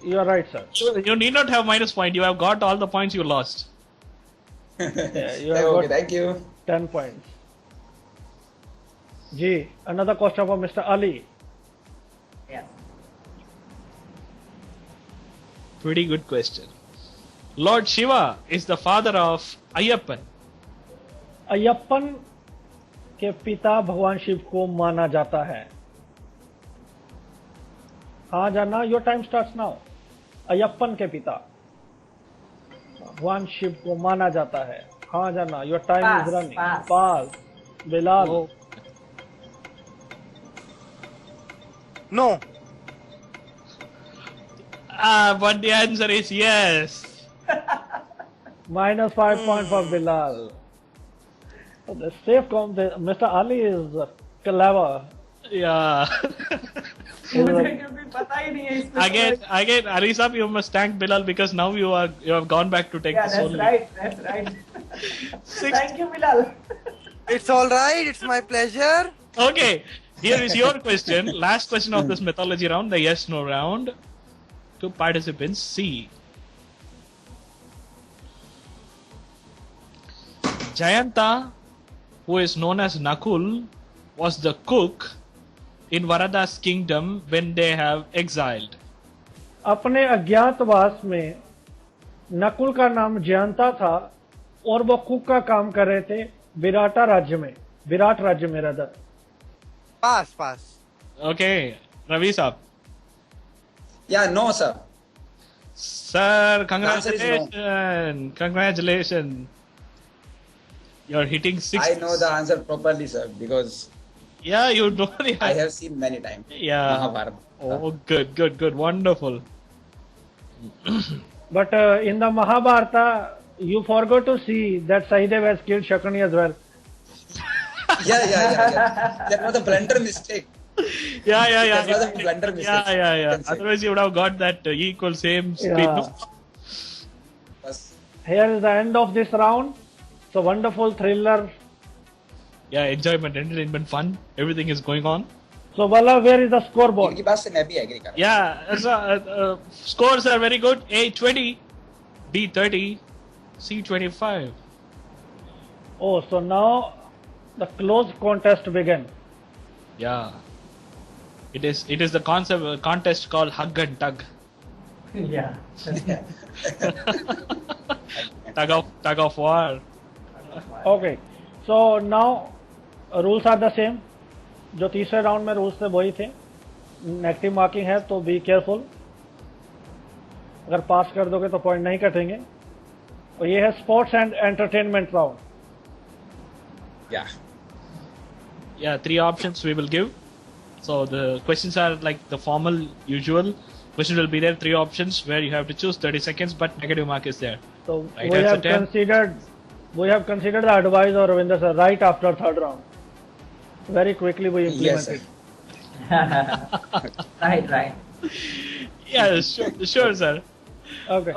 [SPEAKER 2] you are right sir.
[SPEAKER 1] You need not have minus point. You have got all the points you lost.
[SPEAKER 15] Okay, thank you.
[SPEAKER 2] 10 points. जी, another question for Mr. Ali.
[SPEAKER 4] Yes.
[SPEAKER 1] Pretty good question. Lord Shiva is the father of Ayyappan.
[SPEAKER 2] Ayyappan के पिता भगवान शिव को माना जाता है। हाँ जाना? Your time starts now. Ayyappan के पिता भगवान शिव को माना जाता है। हाँ जाना? Your time is running. Pass. Bilal.
[SPEAKER 5] No.
[SPEAKER 1] But the answer is yes.
[SPEAKER 2] -5 point for Bilal. The safe Mr. Ali is clever.
[SPEAKER 1] Yeah.
[SPEAKER 4] मुझे क्योंकि पता ही नहीं है इसमें।
[SPEAKER 1] Again, Ali Saab, you must thank Bilal because now you have gone back to take
[SPEAKER 4] Yeah,
[SPEAKER 1] the
[SPEAKER 4] that's
[SPEAKER 1] soul.
[SPEAKER 4] right. That's right. Thank you, Bilal.
[SPEAKER 5] It's all right. It's my pleasure.
[SPEAKER 1] Okay, here is your question. Last question of this mythology round, the yes/no round. To participants, C. Jayanta, who is known as Nakul, was the cook in Varada's kingdom when they have exiled.
[SPEAKER 2] अपने अज्ञातवास में नकुल का नाम जयंता था और वो cook का काम कर रहे थे विराट राज्य में। Rather.
[SPEAKER 5] Pass.
[SPEAKER 1] Okay, Ravi Saab.
[SPEAKER 15] Yeah, no, sir.
[SPEAKER 1] Sir,
[SPEAKER 15] The answer is no.
[SPEAKER 1] congratulations. Congratulations. You're hitting 6.
[SPEAKER 15] I know the answer properly, sir, because
[SPEAKER 1] Yeah, you know.
[SPEAKER 15] I have seen many times.
[SPEAKER 1] Yeah.
[SPEAKER 15] Mahabharata.
[SPEAKER 1] Oh, good. Wonderful.
[SPEAKER 2] But in the Mahabharata, you forgot to see that Sahidev has killed Shakuni as well.
[SPEAKER 15] Yeah. That was a blunder mistake.
[SPEAKER 1] Yeah.
[SPEAKER 15] That was a blunder mistake.
[SPEAKER 1] Yeah. Otherwise, you would have got that equal same speed.
[SPEAKER 2] Yeah. Here is the end of this round. So wonderful thriller.
[SPEAKER 1] Yeah, enjoyment, entertainment, fun. Everything is going on.
[SPEAKER 2] So Bala, where is the scoreboard?
[SPEAKER 15] इनकी बात से मैं भी agree कर रहा हूँ.
[SPEAKER 1] Yeah, scores are very good. A 20, B 30, C 25.
[SPEAKER 2] Oh, so now the close contest begins.
[SPEAKER 1] Yeah. It is the contest called Hug and Tug.
[SPEAKER 4] Yeah.
[SPEAKER 1] Tug of war.
[SPEAKER 2] Okay. So now rules are the same. जो तीसरे round में rules थे वही थे. Negative marking है तो be careful. अगर पास कर दोगे तो पॉइंट नहीं कटेंगे. और ये है sports and entertainment round.
[SPEAKER 1] Yeah, 3 options we will give. So the questions are like the formal usual. Question will be there, 3 options where you have to choose 30 seconds, but negative mark is there.
[SPEAKER 2] So
[SPEAKER 1] right
[SPEAKER 2] we
[SPEAKER 1] answer
[SPEAKER 2] have considered the advice of Ravinder sir right after third round. Very quickly we implemented.
[SPEAKER 4] Right.
[SPEAKER 1] Yeah, sure, sir.
[SPEAKER 2] Okay.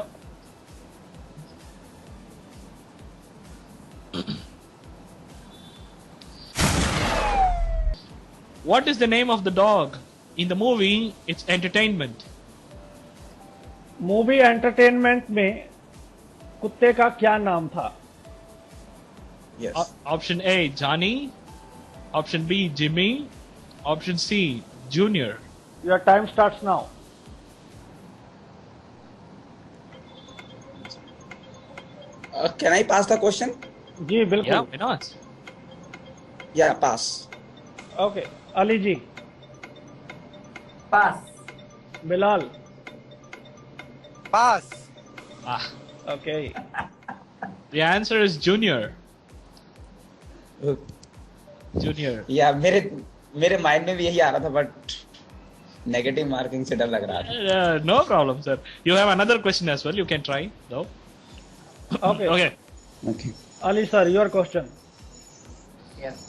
[SPEAKER 1] What is the name of the dog? In the movie, it's entertainment.
[SPEAKER 2] Movie entertainment में कुत्ते का क्या नाम था?
[SPEAKER 1] Option A, Johnny. Option B, Jimmy. Option C, Junior.
[SPEAKER 2] Your time starts now.
[SPEAKER 15] Can I pass the question?
[SPEAKER 2] जी बिल्कुल.
[SPEAKER 1] Yeah, why not?
[SPEAKER 15] Yeah, pass.
[SPEAKER 2] Okay. Ali ji.
[SPEAKER 4] Pass.
[SPEAKER 2] Bilal.
[SPEAKER 5] Pass.
[SPEAKER 2] Okay.
[SPEAKER 1] The answer is Junior. Junior.
[SPEAKER 15] Yeah, मेरे mind में भी यही आ रहा था, but negative marking से डर लग रहा था.
[SPEAKER 1] No problem, sir. You have another question as well. You can try. No.
[SPEAKER 2] Okay. Ali sir, your question.
[SPEAKER 4] Yes.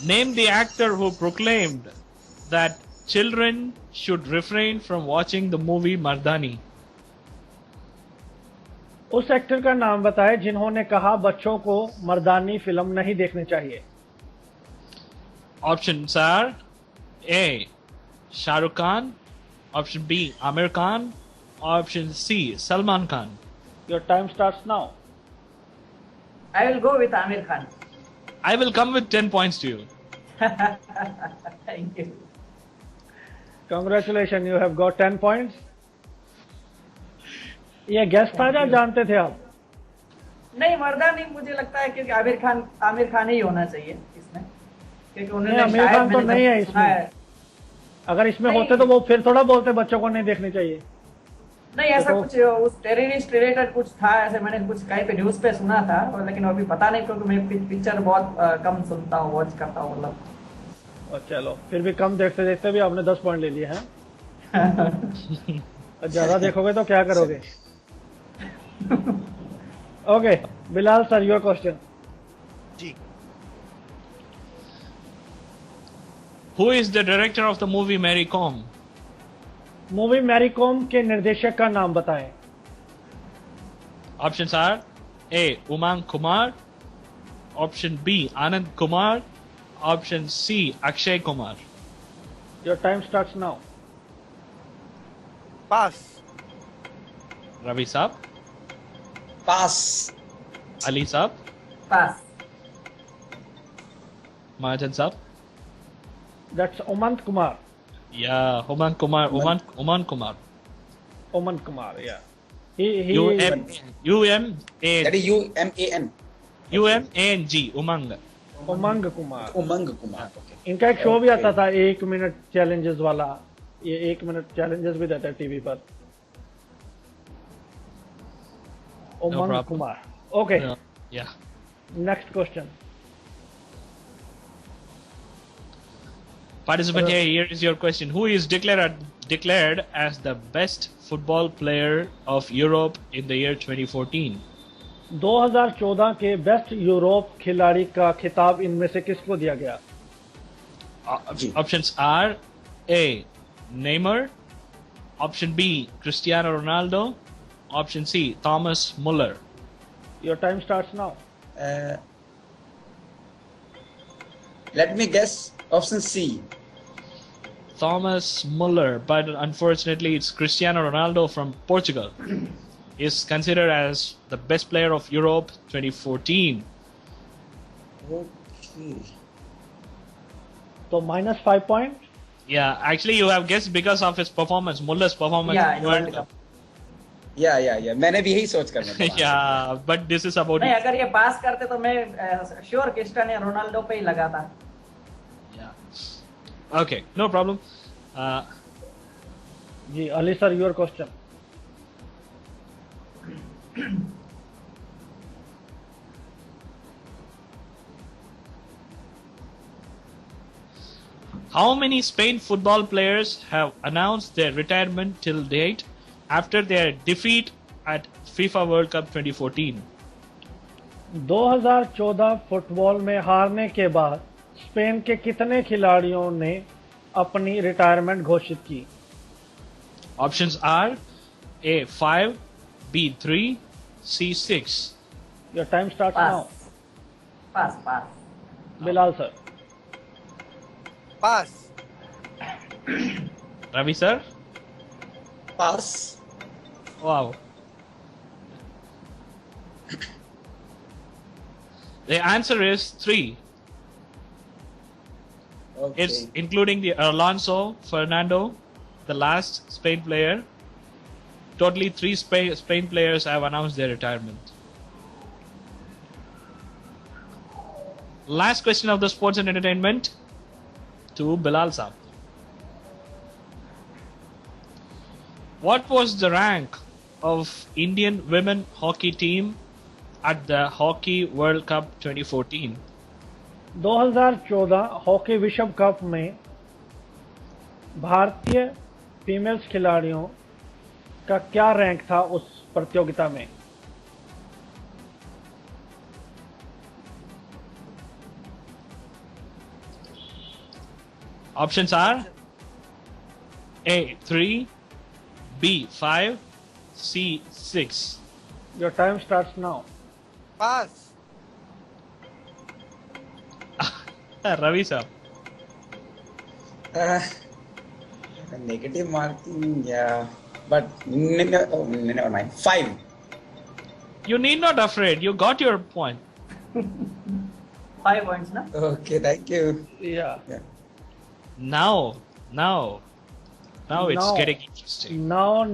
[SPEAKER 1] Name the actor who proclaimed that children should refrain from watching the movie Mardani.
[SPEAKER 2] उस actor का नाम बताएं जिन्होंने कहा बच्चों को मर्दानी film नहीं देखनी चाहिए.
[SPEAKER 1] Options are A, Shah Rukh Khan. Option B, Amir Khan. Option C, Salman Khan.
[SPEAKER 2] Your time starts now.
[SPEAKER 4] I will go with Amir Khan.
[SPEAKER 1] I will come with 10 points to you.
[SPEAKER 4] Thank you.
[SPEAKER 2] Congratulations, you have got 10 points. ये guest था या जानते थे आप?
[SPEAKER 4] नहीं, मर्दानी मुझे लगता है कि आमिर खान ही होना चाहिए इसमें, क्योंकि उन्होंने
[SPEAKER 2] आमिर खान तो नहीं है इसमें. अगर इसमें होते तो वो फिर थोड़ा बोलते बच्चों को नहीं देखनी चाहिए.
[SPEAKER 4] नहीं, ऐसा कुछ उस टेररिस्ट रिलेटेड कुछ था, ऐसे मैंने कुछ कहीं पे न्यूज पे सुना था, और लेकिन अभी पता नहीं, क्योंकि मैं पिक्चर बहुत कम सुनता हूँ, वॉच करता हूँ मतलब.
[SPEAKER 2] और चलो, फिर भी कम देखते देखते भी आपने 10 पॉइंट ले लिए हैं. ज्यादा देखोगे तो क्या करोगे? Okay, Bilal sir, your question.
[SPEAKER 5] जी.
[SPEAKER 1] Who is the director of the movie Mary Kom?
[SPEAKER 2] Movie Mary Kom के निर्देशक का नाम बताएं.
[SPEAKER 1] Options are A, Umang Kumar. Option B, Anand Kumar. Option C, Akshay Kumar.
[SPEAKER 2] Your time starts now.
[SPEAKER 5] Pass.
[SPEAKER 1] Ravi Saab.
[SPEAKER 15] Pass.
[SPEAKER 1] Ali Saab.
[SPEAKER 4] Pass.
[SPEAKER 1] Mahajan Saab.
[SPEAKER 2] That's Umant Kumar.
[SPEAKER 1] Yeah, Umang Kumar. Umang Kumar.
[SPEAKER 2] Umant Kumar, yeah. He
[SPEAKER 1] U-M-A-N.
[SPEAKER 15] That is U-M-A-N.
[SPEAKER 1] U-M-A-N-G. Umang.
[SPEAKER 2] Umang Kumar.
[SPEAKER 15] Umang Kumar, okay.
[SPEAKER 2] इनका एक show भी आता था 1 minute challenges वाला, ये 1 minute challenges भी देते हैं टीवी पर। Umang Kumar, okay.
[SPEAKER 1] Yeah.
[SPEAKER 2] Next question.
[SPEAKER 1] Participant here is your question. Who is declared as the best football player of Europe in the year 2014?
[SPEAKER 2] 2014 के बेस्ट यूरोप खिलाड़ी का खिताब इनमें से किसको दिया गया?
[SPEAKER 1] Options are A. Neymar, option B. Cristiano Ronaldo, option C. Thomas Muller.
[SPEAKER 2] Your time starts now.
[SPEAKER 15] Let me guess, option C.
[SPEAKER 1] Thomas Muller, but unfortunately it's Cristiano Ronaldo from Portugal. Is considered as the best player of Europe 2014.
[SPEAKER 15] Okay.
[SPEAKER 2] So -5 points.
[SPEAKER 1] Yeah, actually you have guessed because of his performance, Muller's performance in World Cup.
[SPEAKER 15] Yeah. मैंने भी यही सोच कर
[SPEAKER 1] Yeah, but this is about.
[SPEAKER 4] नहीं, अगर ये पास करते तो मैं श्योर क्रिस्टियानो रोनाल्डो पे ही लगाता।
[SPEAKER 1] Yeah. Okay, no problem.
[SPEAKER 2] जी Ali sir, your question.
[SPEAKER 1] How many Spain football players have announced their retirement till date after their defeat at FIFA World Cup 2014?
[SPEAKER 2] 2014 football में हारने के बाद स्पेन के कितने खिलाड़ियों ने अपनी रिटायरमेंट घोषित की?
[SPEAKER 1] Options are A 5, B 3, C 6.
[SPEAKER 2] Your time starts now.
[SPEAKER 4] Pass.
[SPEAKER 2] Bilal sir.
[SPEAKER 5] Pass.
[SPEAKER 1] Ravi sir?
[SPEAKER 15] Pass.
[SPEAKER 1] Wow. The answer is 3.
[SPEAKER 15] Okay.
[SPEAKER 1] It's including the Alonso Fernando, the last Spain player. Totally 3 Spain players have announced their retirement. Last question of the sports and entertainment to Bilal Saab. What was the rank of Indian women hockey team at the Hockey World Cup 2014?
[SPEAKER 2] 2014 hockey विश्व cup में भारतीय females खिलाड़ियों का क्या rank था उस प्रतियोगिता में?
[SPEAKER 1] Options are A 3, B 5, C 6.
[SPEAKER 2] Your time starts now.
[SPEAKER 5] Pass.
[SPEAKER 1] Ravi sir.
[SPEAKER 15] Negative marking, yeah. But never mind. 5.
[SPEAKER 1] You need not afraid. You got your point.
[SPEAKER 4] 5 points, na?
[SPEAKER 15] Okay, thank you.
[SPEAKER 2] Yeah.
[SPEAKER 1] Now it's getting interesting.
[SPEAKER 2] Now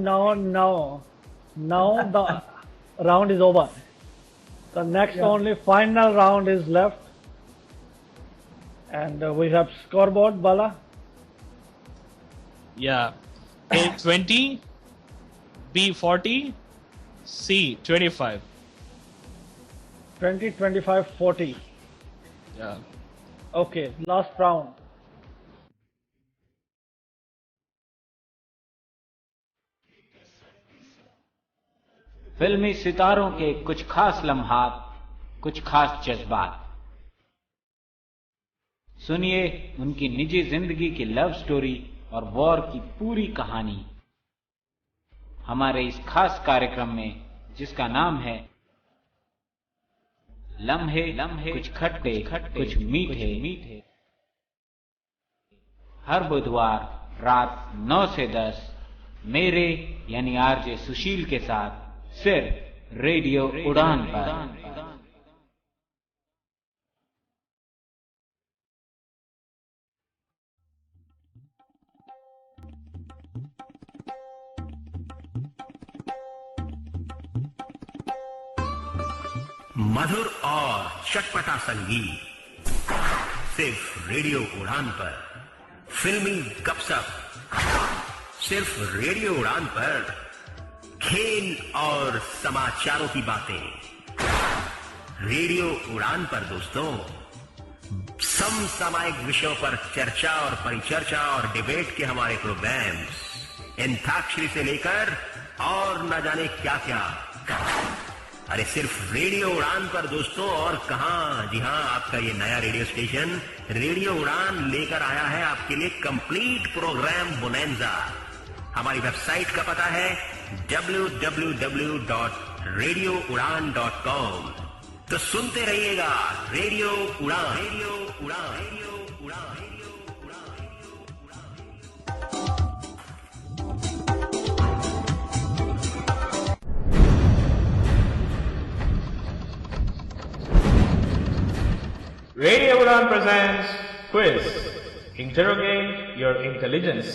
[SPEAKER 2] the round is over. The next only final round is left. And we have scoreboard, Bala.
[SPEAKER 1] Yeah. A 20, B 40, C 25.
[SPEAKER 2] 20, 25, 40.
[SPEAKER 1] Yeah.
[SPEAKER 2] Okay, last round.
[SPEAKER 16] फिल्मी सितारों के कुछ खास लम्हात, कुछ खास जज्बात। सुनिए उनकी निजी जिंदगी की लव स्टोरी और वॉर की पूरी कहानी हमारे इस खास कार्यक्रम में, जिसका नाम है लम्हे कुछ खट्टे कुछ मीठे। हर बुधवार रात 9 से 10 मेरे यानी आरजे सुशील के साथ सिर्फ रेडियो उड़ान पर।
[SPEAKER 17] मधुर और चटपटा संगीत,
[SPEAKER 9] सिर्फ रेडियो उड़ान पर फिल्मी गपशप, सिर्फ रेडियो उड़ान पर खेल और समाचारों की बातें। रेडियो उड़ान पर दोस्तों समसामयिक विषयों पर चर्चा और परिचर्चा और डिबेट के हमारे प्रोग्राम्स, अंताक्षरी से लेकर और न जाने क्या क्या। अरे सिर्फ रेडियो उड़ान पर दोस्तों, और कहां? जी हां, आपका ये नया रेडियो स्टेशन रेडियो उड़ान लेकर आया है आपके लिए कंप्लीट प्रोग्राम बोनेंजा। हमारी वेबसाइट का पता है www.radioudan.com। तो सुनते रहिएगा रेडियो उड़ान, रेडियो उड़ान, रेडियो उड़ान, रेडियो उड़ान।
[SPEAKER 1] Radio Udan presents Quiz. Interrogate your intelligence.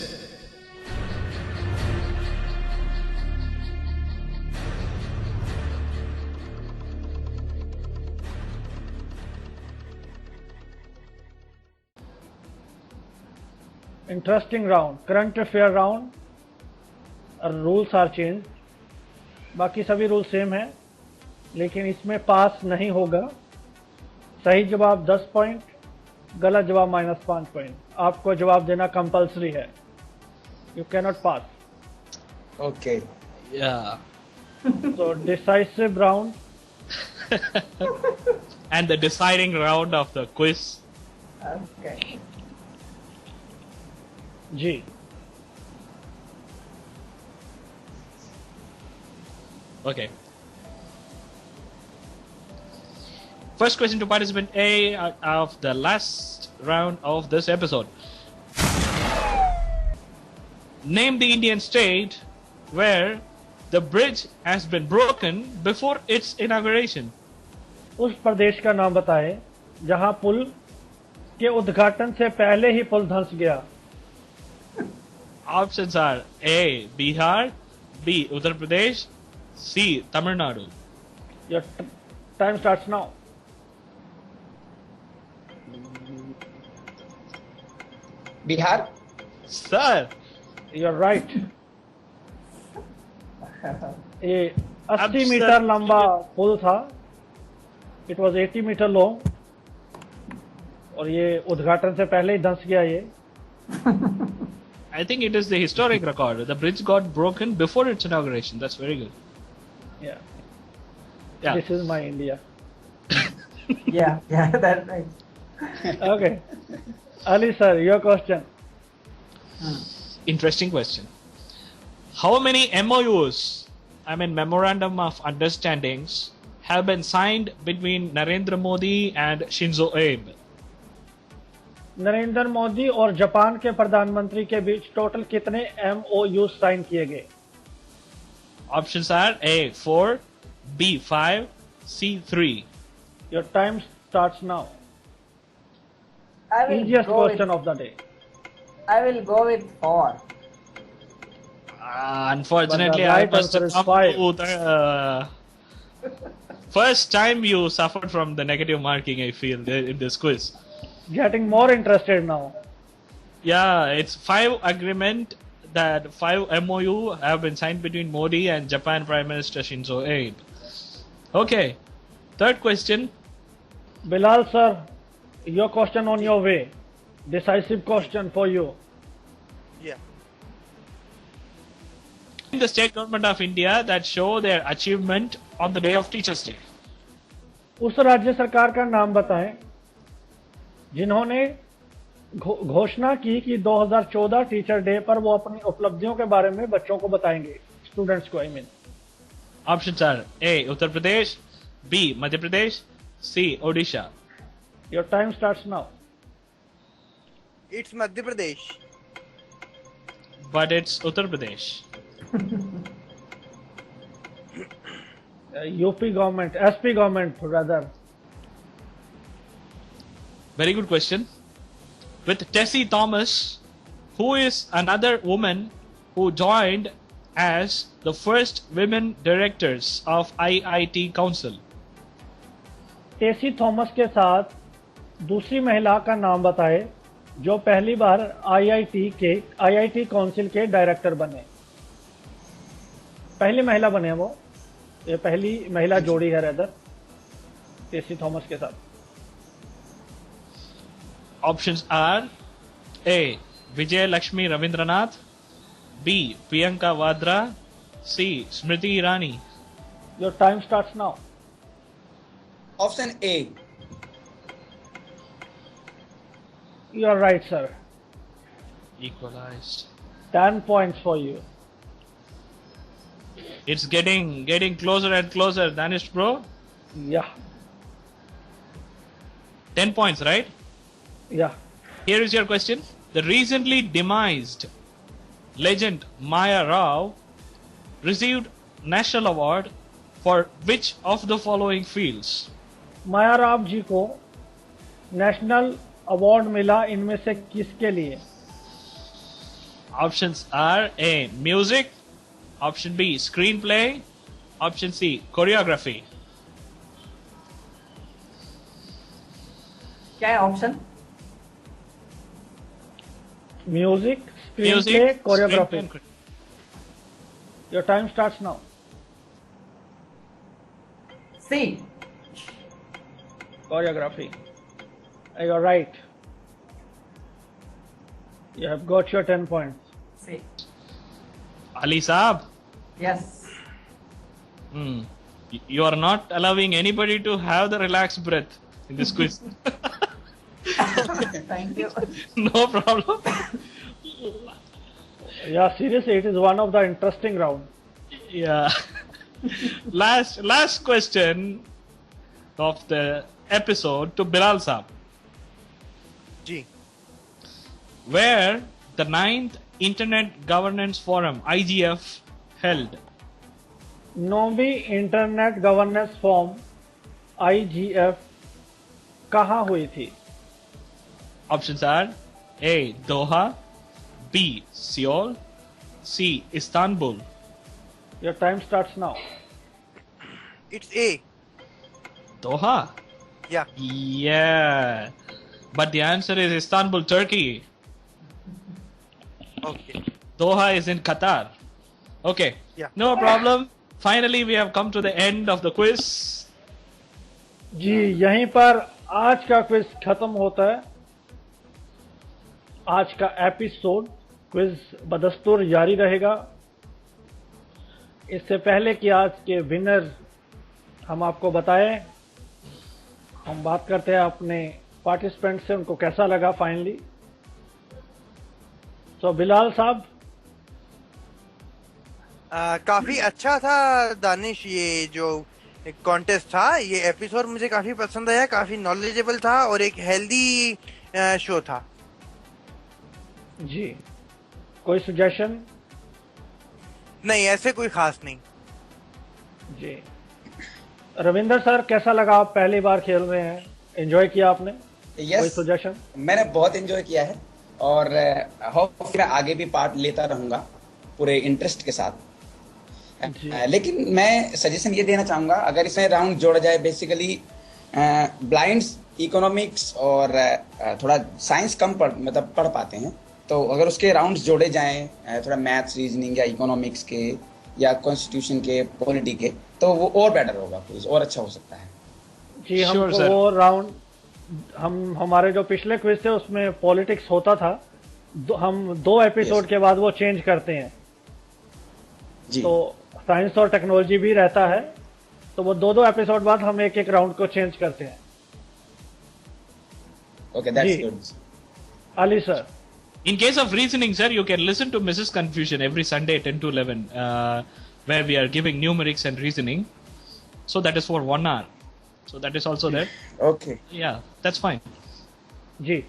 [SPEAKER 2] Interesting round, current affair round. Rules are changed. बाकी सभी रूल सेम है, लेकिन इसमें पास नहीं होगा। सही जवाब 10 पॉइंट, गलत जवाब -5 पॉइंट। आपको जवाब देना कंपल्सरी है। You can not pass.
[SPEAKER 15] Okay,
[SPEAKER 1] Yeah.
[SPEAKER 2] So decisive round.
[SPEAKER 1] And the deciding round of the quiz.
[SPEAKER 4] Okay.
[SPEAKER 2] जी,
[SPEAKER 1] Okay. First question to participant A of the last round of this episode. Name the Indian state where the bridge has been broken before its inauguration.
[SPEAKER 2] उस प्रदेश का नाम बताएं जहां पुल के उद्घाटन से पहले ही पुल धंस गया।
[SPEAKER 1] Options are A. Bihar, B. Uttar Pradesh, C. Tamil Nadu.
[SPEAKER 2] Your time starts now.
[SPEAKER 15] Bihar.
[SPEAKER 1] Sir,
[SPEAKER 2] You're right. ये 80
[SPEAKER 1] Absolutely.
[SPEAKER 2] मीटर लंबा पुल था। It was 80 मीटर लॉन्ग और ये उद्घाटन से पहले ही धंस गया ये।
[SPEAKER 1] I think it is the historic record. The bridge got broken before its inauguration. That's very good.
[SPEAKER 2] Yeah.
[SPEAKER 1] Yeah.
[SPEAKER 2] This is my India.
[SPEAKER 4] Yeah, that's right.
[SPEAKER 2] Okay. Ali sir, your question.
[SPEAKER 1] Interesting question. How many MOUs, I mean Memorandum of Understandings, have been signed between Narendra Modi and Shinzo Abe?
[SPEAKER 2] Narendra Modi और Japan के प्रधानमंत्री के बीच total कितने MOU sign किए गए?
[SPEAKER 1] Options are A. 4, B. 5, C. 3.
[SPEAKER 2] Your time starts now.
[SPEAKER 4] I will
[SPEAKER 2] Easiest
[SPEAKER 4] go
[SPEAKER 2] question of the day.
[SPEAKER 4] I will go with 4.
[SPEAKER 1] Unfortunately,
[SPEAKER 2] But the right
[SPEAKER 1] I must
[SPEAKER 2] answer is
[SPEAKER 1] come
[SPEAKER 2] 5.
[SPEAKER 1] to the, first time you suffered from the negative marking, I feel, in this quiz.
[SPEAKER 2] Getting more interested now.
[SPEAKER 1] Yeah, it's 5 agreement that 5 MOU have been signed between Modi and Japan Prime Minister Shinzo Abe. Okay, third question.
[SPEAKER 2] Bilal sir, your question on your way. Decisive question for you.
[SPEAKER 5] Yeah.
[SPEAKER 1] In the state government of India that show their achievement on the day of Teachers' Day.
[SPEAKER 2] उस राज्य सरकार का नाम बताएं जिन्होंने घोषणा की कि 2014 टीचर डे पर वो अपनी उपलब्धियों के बारे में बच्चों को बताएंगे, स्टूडेंट्स को। I mean.
[SPEAKER 1] Options are A. Uttar Pradesh, B. Madhya Pradesh, C. Odisha.
[SPEAKER 2] Your time starts now.
[SPEAKER 5] It's Madhya Pradesh.
[SPEAKER 1] But it's Uttar Pradesh.
[SPEAKER 2] UP government, SP government rather.
[SPEAKER 1] Very good question. With Tessie Thomas, who is another woman who joined as the first women directors of IIT Council.
[SPEAKER 2] Tessy Thomas के साथ दूसरी महिला का नाम बताए जो पहली बार IIT council के डायरेक्टर बने। पहली महिला बने वो, ये पहली महिला जोड़ी है रेदर टेसी थॉमस के साथ।
[SPEAKER 1] Options are A. Vijay Lakshmi Ravindranatha, B. Priyanka Vadra, C. Smriti Irani.
[SPEAKER 2] Your time starts now.
[SPEAKER 15] Option A.
[SPEAKER 2] You are right, sir.
[SPEAKER 1] Equalized.
[SPEAKER 2] 10 points for you.
[SPEAKER 1] It's getting closer and closer, Danish bro.
[SPEAKER 2] Yeah.
[SPEAKER 1] 10 points, right?
[SPEAKER 2] Yeah.
[SPEAKER 1] Here is your question. The recently demised legend Maya Rao received National Award for which of the following fields?
[SPEAKER 2] माया राव जी को national award मिला इनमें से किसके लिए?
[SPEAKER 1] Options are A. Music, Option B. Screenplay, Option C. Choreography.
[SPEAKER 4] क्या है option?
[SPEAKER 2] Music, screenplay, choreography. Your time starts now.
[SPEAKER 4] C.
[SPEAKER 2] Choreography. You're right. You have got your 10 points.
[SPEAKER 4] C.
[SPEAKER 1] Ali Saab.
[SPEAKER 4] Yes.
[SPEAKER 1] You are not allowing anybody to have the relaxed breath in this quiz.
[SPEAKER 4] Thank you.
[SPEAKER 1] No problem.
[SPEAKER 2] Yeah, seriously, it is one of the interesting round.
[SPEAKER 1] Yeah. Last question of the episode to Bilal Saab.
[SPEAKER 5] जी.
[SPEAKER 1] Where the 9th Internet Governance Forum IGF held?
[SPEAKER 2] 9वीं internet governance forum IGF कहाँ हुई थी?
[SPEAKER 1] Options are A. Doha, B. Seoul, C. Istanbul.
[SPEAKER 2] Your time starts now.
[SPEAKER 5] It's A.
[SPEAKER 1] Doha?
[SPEAKER 5] Yeah.
[SPEAKER 1] Yeah. But the answer is Istanbul, Turkey.
[SPEAKER 5] Okay.
[SPEAKER 1] Doha is in Qatar. Okay.
[SPEAKER 5] Yeah.
[SPEAKER 1] No problem. Finally, we have come to the end of the quiz.
[SPEAKER 2] जी, यहीं पर आज का quiz खत्म होता है। आज का episode quiz बदस्तूर जारी रहेगा। इससे पहले कि आज के विनर हम आपको बताएं, हम बात करते हैं अपने पार्टिसिपेंट से, उनको कैसा लगा फाइनली। तो बिलाल साहब,
[SPEAKER 5] काफी अच्छा था दानिश, ये जो कॉन्टेस्ट था, ये एपिसोड मुझे काफी पसंद आया, काफी नॉलेजेबल था और एक हेल्दी शो था।
[SPEAKER 2] जी, कोई सजेशन?
[SPEAKER 5] नहीं, ऐसे कोई खास नहीं।
[SPEAKER 2] जी, रविंदर सर, कैसा लगा? आप पहली बार खेल रहे हैं, एंजॉय किया आपने? कोई सजेशन?
[SPEAKER 15] मैंने बहुत एंजॉय किया है और होप मैं आगे भी पार्ट लेता रहूंगा पूरे इंटरेस्ट के साथ। लेकिन मैं सजेशन ये देना चाहूंगा, अगर इसमें राउंड जोड़ा जाए, बेसिकली ब्लाइंड्स इकोनॉमिक्स और थोड़ा साइंस कम पढ़ पाते हैं, तो अगर उसके राउंड्स जोड़े जाएं, थोड़ा मैथ्स, रीजनिंग या इकोनॉमिक्स के या कॉन्स्टिट्यूशन के, पॉलिटी के, तो वो और बेटर होगा, क्विज और अच्छा हो सकता है।
[SPEAKER 2] जी, हमको वो राउंड, हमारे जो पिछले क्विज थे उसमें पॉलिटिक्स होता था, हम 2 एपिसोड के बाद वो चेंज करते हैं जी। तो साइंस और टेक्नोलॉजी भी रहता है, तो वो 2 एपिसोड बाद हम एक राउंड को चेंज करते हैं।
[SPEAKER 15] Okay, that's good.
[SPEAKER 2] Ali sir.
[SPEAKER 1] In case of reasoning, sir, you can listen to Mrs. Confusion every Sunday 10 to 11, where we are giving numerics and reasoning. So that is for 1 hour. So that is also there.
[SPEAKER 15] Okay.
[SPEAKER 1] Yeah, that's fine.
[SPEAKER 2] जी,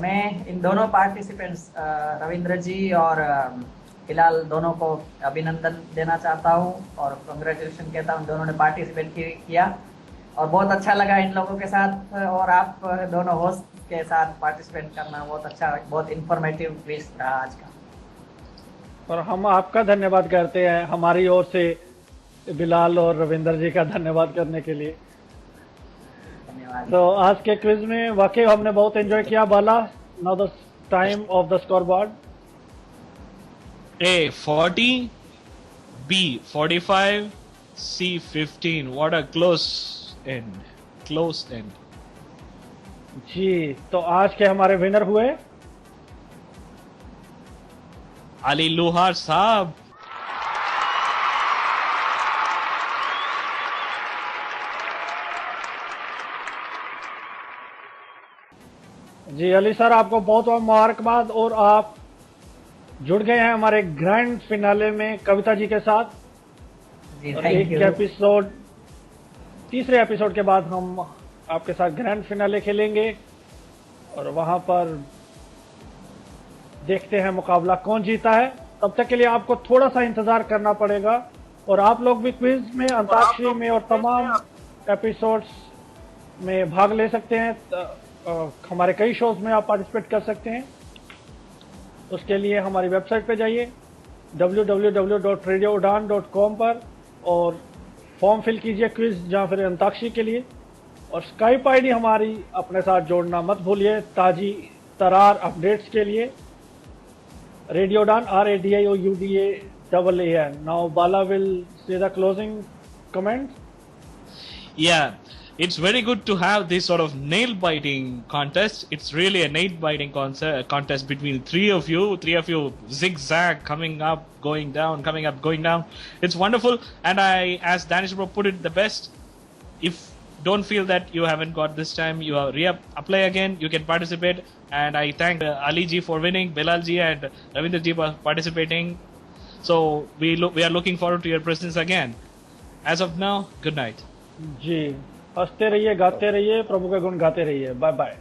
[SPEAKER 4] मैं इन दोनों participants Ravindra जी और हिलाल दोनों को अभिनंदन देना चाहता हूँ और कांग्रेचुलेशन कहता हूँ। दोनों ने पार्टिसिपेट किया और बहुत अच्छा लगा इन लोगों के साथ, और आप दोनों होस्ट के साथ पार्टिसिपेट करना बहुत अच्छा, बहुत इंफॉर्मेटिव क्विज था आज का।
[SPEAKER 2] और हम आपका धन्यवाद करते हैं, हमारी ओर से बिलाल और रविंदर जी का धन्यवाद करने के लिए।
[SPEAKER 4] धन्यवाद।
[SPEAKER 2] तो आज के क्विज में वाकई हमने बहुत एंजॉय किया। Bala, now the time of the scoreboard.
[SPEAKER 1] A 40, B 45, C 15. What a close end. Close end.
[SPEAKER 2] जी, तो आज के हमारे विनर हुए
[SPEAKER 1] अली लुहार साहब।
[SPEAKER 2] जी अली सर, आपको बहुत बहुत मुबारकबाद। और आप जुड़ गए हैं हमारे ग्रैंड फिनाले में कविता जी के साथ। और एक एपिसोड, तीसरे एपिसोड के बाद हम आपके साथ ग्रैंड फिनाले खेलेंगे और वहां पर देखते हैं मुकाबला कौन जीता है। तब तक के लिए आपको थोड़ा सा इंतजार करना पड़ेगा। और आप लोग भी क्विज में, अंताक्षरी में और तमाम एपिसोड्स में भाग ले सकते हैं। हमारे कई शोज में आप पार्टिसिपेट कर सकते हैं। उसके लिए हमारी वेबसाइट पे जाइए www.radioudan.com पर और फॉर्म फिल कीजिए क्विज या फिर अंताक्षरी के लिए। और स्काइप आईडी हमारी अपने साथ जोड़ना मत भूलिए ताजी तरार अपडेट्स के लिए। Radio Udan, RADIOUDAN. Now Bala will say the closing comments.
[SPEAKER 1] Yeah, it's very good to have this sort of nail-biting contest. It's really a nail-biting contest between three of you zigzag, coming up, going down, coming up, going down. It's wonderful. And I, as Danish Bro put it the best, if don't feel that you haven't got this time, you are apply again, you can participate. And I thank Ali ji for winning, Bilal ji and Ravinder ji for participating. So we are looking forward to your presence again. As of now, good night.
[SPEAKER 2] जी, हंसते रहिए, गाते रहिए, प्रभु का गुण गाते रहिए। Bye bye.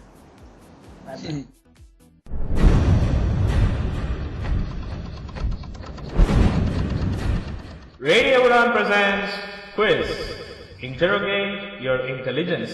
[SPEAKER 1] Radio Udan presents Quiz. Interrogate your intelligence.